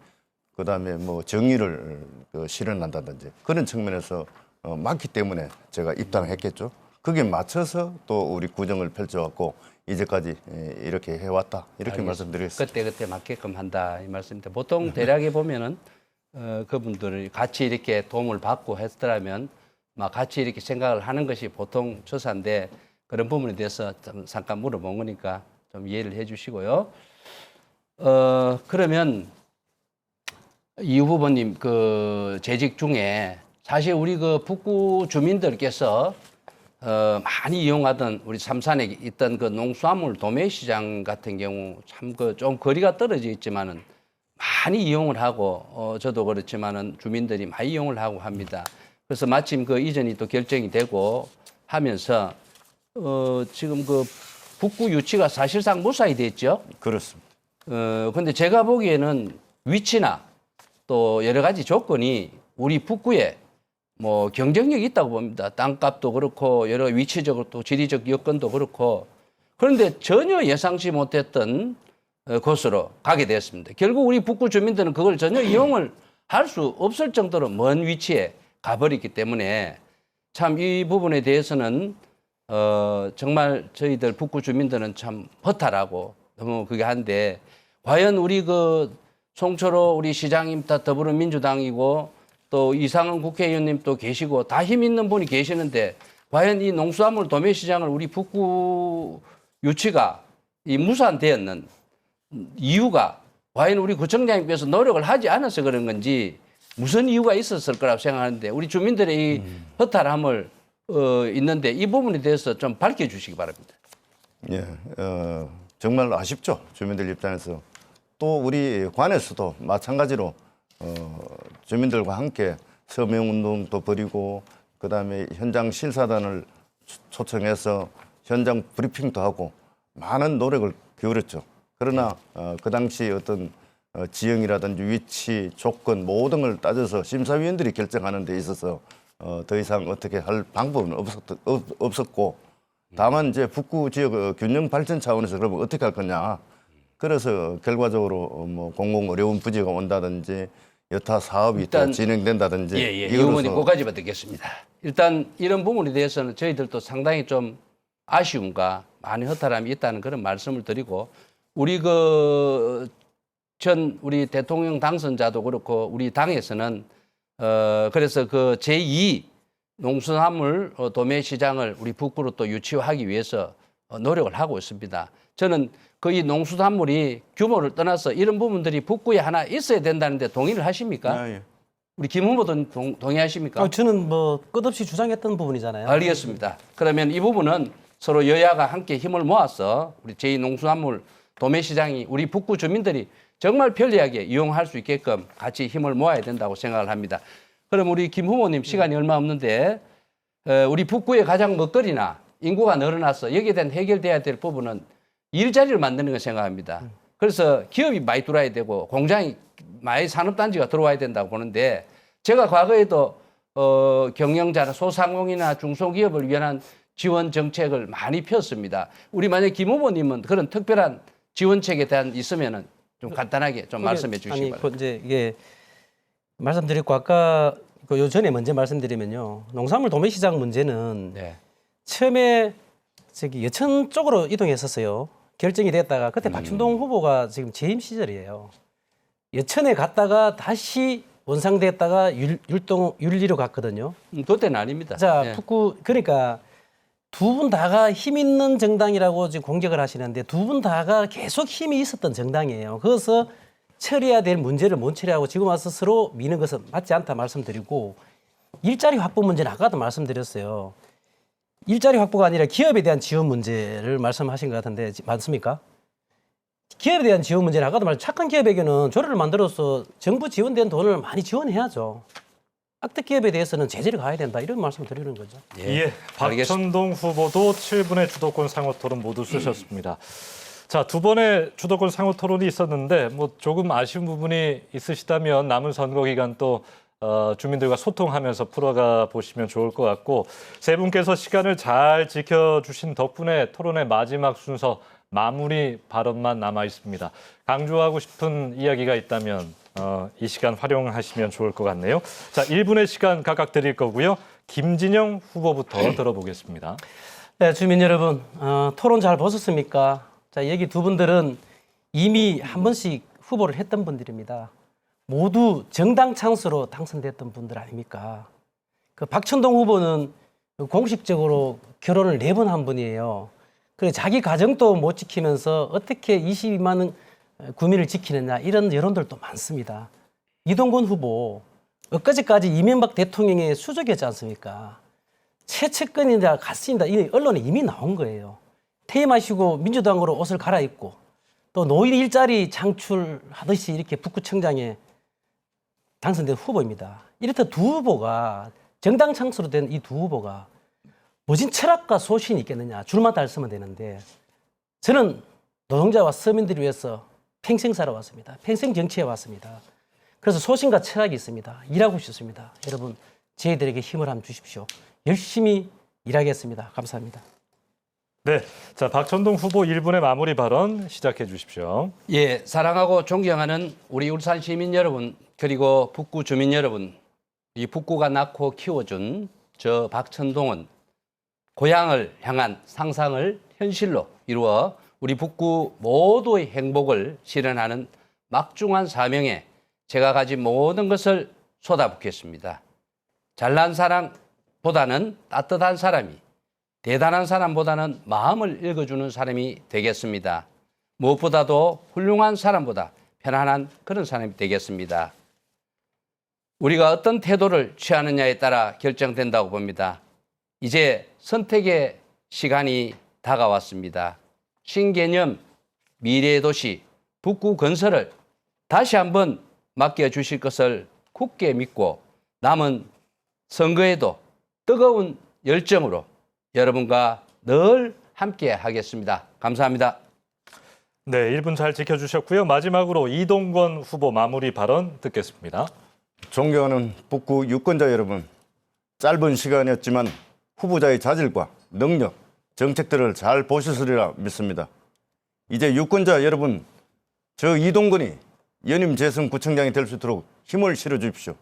그 다음에 뭐 정의를 실현한다든지 그런 측면에서 맞기 때문에 제가 입당했겠죠. 거기에 맞춰서 또 우리 구정을 펼쳐왔고 이제까지 이렇게 해왔다 이렇게 말씀드리겠습니다. 그때 맞게끔 한다 이 말씀인데 보통 대략에 보면은 그분들이 같이 이렇게 도움을 받고 했더라면 막 같이 이렇게 생각을 하는 것이 보통 처사인데 그런 부분에 대해서 좀 잠깐 물어본 거니까 좀 이해를 해주시고요. 그러면 이 후보님 그 재직 중에 사실 우리 그 북구 주민들께서 많이 이용하던 우리 삼산에 있던 그 농수화물 도매시장 같은 경우 참 그 좀 거리가 떨어져 있지만은 많이 이용을 하고 저도 그렇지만은 주민들이 많이 이용을 하고 합니다. 그래서 마침 그 이전이 또 결정이 되고 하면서 지금 그 북구 유치가 사실상 무사히 됐죠. 그렇습니다. 근데 제가 보기에는 위치나 또 여러 가지 조건이 우리 북구에 뭐 경쟁력이 있다고 봅니다. 땅값도 그렇고 여러 위치적으로 또 지리적 여건도 그렇고 그런데 전혀 예상치 못했던 곳으로 가게 되었습니다. 결국 우리 북구 주민들은 그걸 전혀 이용을 할 수 없을 정도로 먼 위치에 가버렸기 때문에 참 이 부분에 대해서는 정말 저희들 북구 주민들은 참 허탈하고 너무 그게 한데 과연 우리 그 송철호 우리 시장님 다 더불어민주당이고 또 이상은 국회의원님 또 계시고 다 힘 있는 분이 계시는데 과연 이 농수화물 도매시장을 우리 북구 유치가 이 무산되었는 이유가 과연 우리 구청장님께서 노력을 하지 않아서 그런 건지 무슨 이유가 있었을 거라고 생각하는데 우리 주민들의 이 허탈함을 있는데 이 부분에 대해서 좀 밝혀주시기 바랍니다. 예, 정말 아쉽죠. 주민들 입장에서. 또 우리 관에서도 마찬가지로 주민들과 함께 서명운동도 벌이고 그다음에 현장 실사단을 초청해서 현장 브리핑도 하고 많은 노력을 기울였죠. 그러나 그 당시 어떤 지형이라든지 위치, 조건 모든 걸 따져서 심사위원들이 결정하는 데 있어서 더 이상 어떻게 할 방법은 없었고 다만 이제 북구 지역 균형 발전 차원에서 그러면 어떻게 할 거냐. 그래서 결과적으로 뭐 공공 어려운 부지가 온다든지 여타 사업이 일단 또 진행된다든지 이 의원님 그까지 받겠습니다. 일단 이런 부분에 대해서는 저희들도 상당히 좀 아쉬움과 많이 허탈함이 있다는 그런 말씀을 드리고 우리 그 전 우리 대통령 당선자도 그렇고 우리 당에서는 그래서 그 제2 농수산물 도매 시장을 우리 북구로 또 유치하기 위해서 노력을 하고 있습니다. 저는 그 이 농수산물이 규모를 떠나서 이런 부분들이 북구에 하나 있어야 된다는데 동의를 하십니까? 예. 우리 김 후보도 동의하십니까? 저는 뭐 끝없이 주장했던 부분이잖아요. 알겠습니다. 그러면 이 부분은 서로 여야가 함께 힘을 모아서 우리 제2 농수산물 도매시장이 우리 북구 주민들이 정말 편리하게 이용할 수 있게끔 같이 힘을 모아야 된다고 생각을 합니다. 그럼 우리 김 후보님 시간이 얼마 없는데 우리 북구의 가장 먹거리나 인구가 늘어나서 여기에 대한 해결돼야 될 부분은 일자리를 만드는 걸 생각합니다. 그래서 기업이 많이 들어와야 되고 공장이 많이 산업단지가 들어와야 된다고 보는데 제가 과거에도 경영자나 소상공인이나 중소기업을 위한 지원 정책을 많이 폈습니다. 우리 만약 김 후보님은 그런 특별한 지원책에 대한 있으면은 좀 간단하게 좀 말씀해 주시기 바랍니다. 이제 이게 말씀드렸고 아까 그 요 전에 먼저 말씀드리면요. 농산물 도매시장 문제는 네. 처음에 저기 여천 쪽으로 이동했었어요. 결정이 됐다가 그때 박춘동 후보가 지금 재임 시절이에요. 여천에 갔다가 다시 원상됐다가 율리로 갔거든요. 그때는 아닙니다. 자, 네. 북구 그러니까 두 분 다가 힘 있는 정당이라고 지금 공격을 하시는데 두 분 다가 계속 힘이 있었던 정당이에요. 그래서 처리해야 될 문제를 못 처리하고 지금 와서 서로 미는 것은 맞지 않다 말씀드리고 일자리 확보 문제는 아까도 말씀드렸어요. 일자리 확보가 아니라 기업에 대한 지원 문제를 말씀하신 것 같은데 맞습니까? 기업에 대한 지원 문제는 아까도 말씀 착한 기업에게는 조례를 만들어서 정부 지원된 돈을 많이 지원해야죠. 악덕 기업에 대해서는 제재를 가야 된다 이런 말씀을 드리는 거죠. 예, 박천동 후보도 7분의 주도권 상호 토론 모두 쓰셨습니다. 자, 두 번의 주도권 상호 토론이 있었는데 뭐 조금 아쉬운 부분이 있으시다면 남은 선거 기간 또 주민들과 소통하면서 풀어가 보시면 좋을 것 같고 세 분께서 시간을 잘 지켜주신 덕분에 토론의 마지막 순서 마무리 발언만 남아 있습니다. 강조하고 싶은 이야기가 있다면 이 시간 활용하시면 좋을 것 같네요. 자, 1분의 시간 각각 드릴 거고요. 김진영 후보부터 들어보겠습니다. 네, 주민 여러분, 토론 잘 보셨습니까? 자, 여기 두 분들은 이미 한 번씩 후보를 했던 분들입니다. 모두 정당 찬스로 당선됐던 분들 아닙니까? 그 박천동 후보는 공식적으로 결혼을 4번 한 분이에요. 그리고 자기 가정도 못 지키면서 어떻게 22만 구민을 지키느냐 이런 여론들도 많습니다. 이동건 후보 엊그제까지 이명박 대통령의 수족이었지 않습니까? 최측근이다 갔습니다. 이 언론에 이미 나온 거예요. 퇴임하시고 민주당으로 옷을 갈아입고 또 노인 일자리 창출하듯이 이렇게 북구청장에 당선된 후보입니다. 이렇듯 두 후보가 정당 창수로 된 이 두 후보가 무슨 철학과 소신이 있겠느냐. 줄만 달 쓰면 되는데 저는 노동자와 서민들을 위해서 평생 살아왔습니다. 평생 정치해 왔습니다. 그래서 소신과 철학이 있습니다. 일하고 싶습니다. 여러분 저희들에게 힘을 한번 주십시오. 열심히 일하겠습니다. 감사합니다. 네, 자 박천동 후보 1분의 마무리 발언 시작해 주십시오. 예, 사랑하고 존경하는 우리 울산 시민 여러분, 그리고 북구 주민 여러분, 이 북구가 낳고 키워준 저 박천동은 고향을 향한 상상을 현실로 이루어 우리 북구 모두의 행복을 실현하는 막중한 사명에 제가 가진 모든 것을 쏟아붓겠습니다. 잘난 사람보다는 따뜻한 사람이, 대단한 사람보다는 마음을 읽어주는 사람이 되겠습니다. 무엇보다도 훌륭한 사람보다 편안한 그런 사람이 되겠습니다. 우리가 어떤 태도를 취하느냐에 따라 결정된다고 봅니다. 이제 선택의 시간이 다가왔습니다. 신개념 미래의 도시 북구 건설을 다시 한번 맡겨주실 것을 굳게 믿고 남은 선거에도 뜨거운 열정으로 여러분과 늘 함께 하겠습니다. 감사합니다. 네, 1분 잘 지켜주셨고요. 마지막으로 이동건 후보 마무리 발언 듣겠습니다. 존경하는 북구 유권자 여러분, 짧은 시간이었지만 후보자의 자질과 능력, 정책들을 잘 보셨으리라 믿습니다. 이제 유권자 여러분, 저 이동건이 연임 재선 구청장이 될 수 있도록 힘을 실어 주십시오.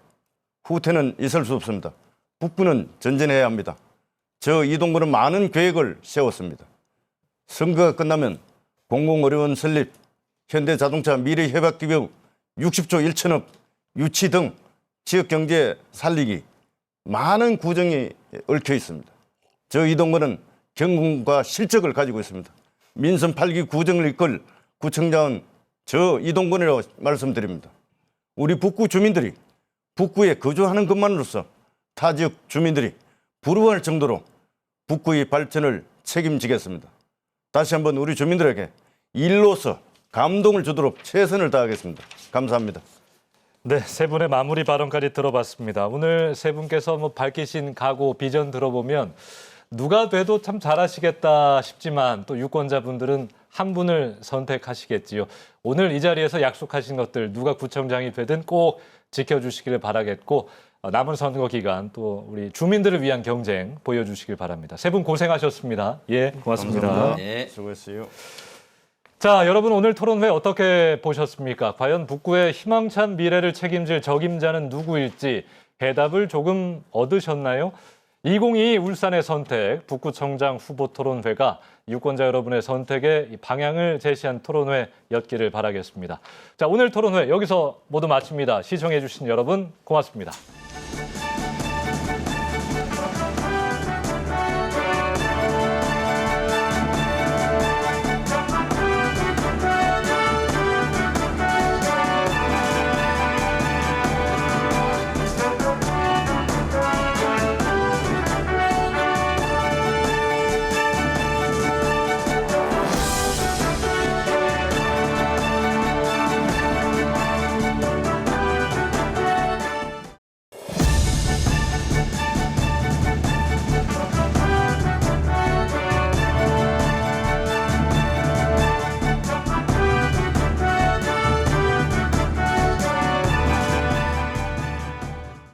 후퇴는 있을 수 없습니다. 북구는 전진해야 합니다. 저 이동건은 많은 계획을 세웠습니다. 선거가 끝나면 공공의료원 설립, 현대자동차 미래협약기금 60조 1천억 유치 등 지역경제 살리기, 많은 구정이 얽혀 있습니다. 저 이동건은 경공과 실적을 가지고 있습니다. 민선 8기 구정을 이끌 구청장은 저 이동건이라고 말씀드립니다. 우리 북구 주민들이 북구에 거주하는 것만으로서 타 지역 주민들이 부러워할 정도로 북구의 발전을 책임지겠습니다. 다시 한번 우리 주민들에게 일로서 감동을 주도록 최선을 다하겠습니다. 감사합니다. 네, 세 분의 마무리 발언까지 들어봤습니다. 오늘 세 분께서 밝히신 각오, 비전 들어보면 누가 돼도 참 잘하시겠다 싶지만 또 유권자분들은 한 분을 선택하시겠지요. 오늘 이 자리에서 약속하신 것들 누가 구청장이 되든 꼭 지켜주시기를 바라겠고 남은 선거 기간 또 우리 주민들을 위한 경쟁 보여주시길 바랍니다. 세 분 고생하셨습니다. 예, 고맙습니다. 감사합니다. 네. 수고했어요. 자, 여러분 오늘 토론회 어떻게 보셨습니까? 과연 북구의 희망찬 미래를 책임질 적임자는 누구일지 해답을 조금 얻으셨나요? 2022 울산의 선택 북구청장 후보 토론회가 유권자 여러분의 선택의 방향을 제시한 토론회였기를 바라겠습니다. 자, 오늘 토론회 여기서 모두 마칩니다. 시청해 주신 여러분 고맙습니다.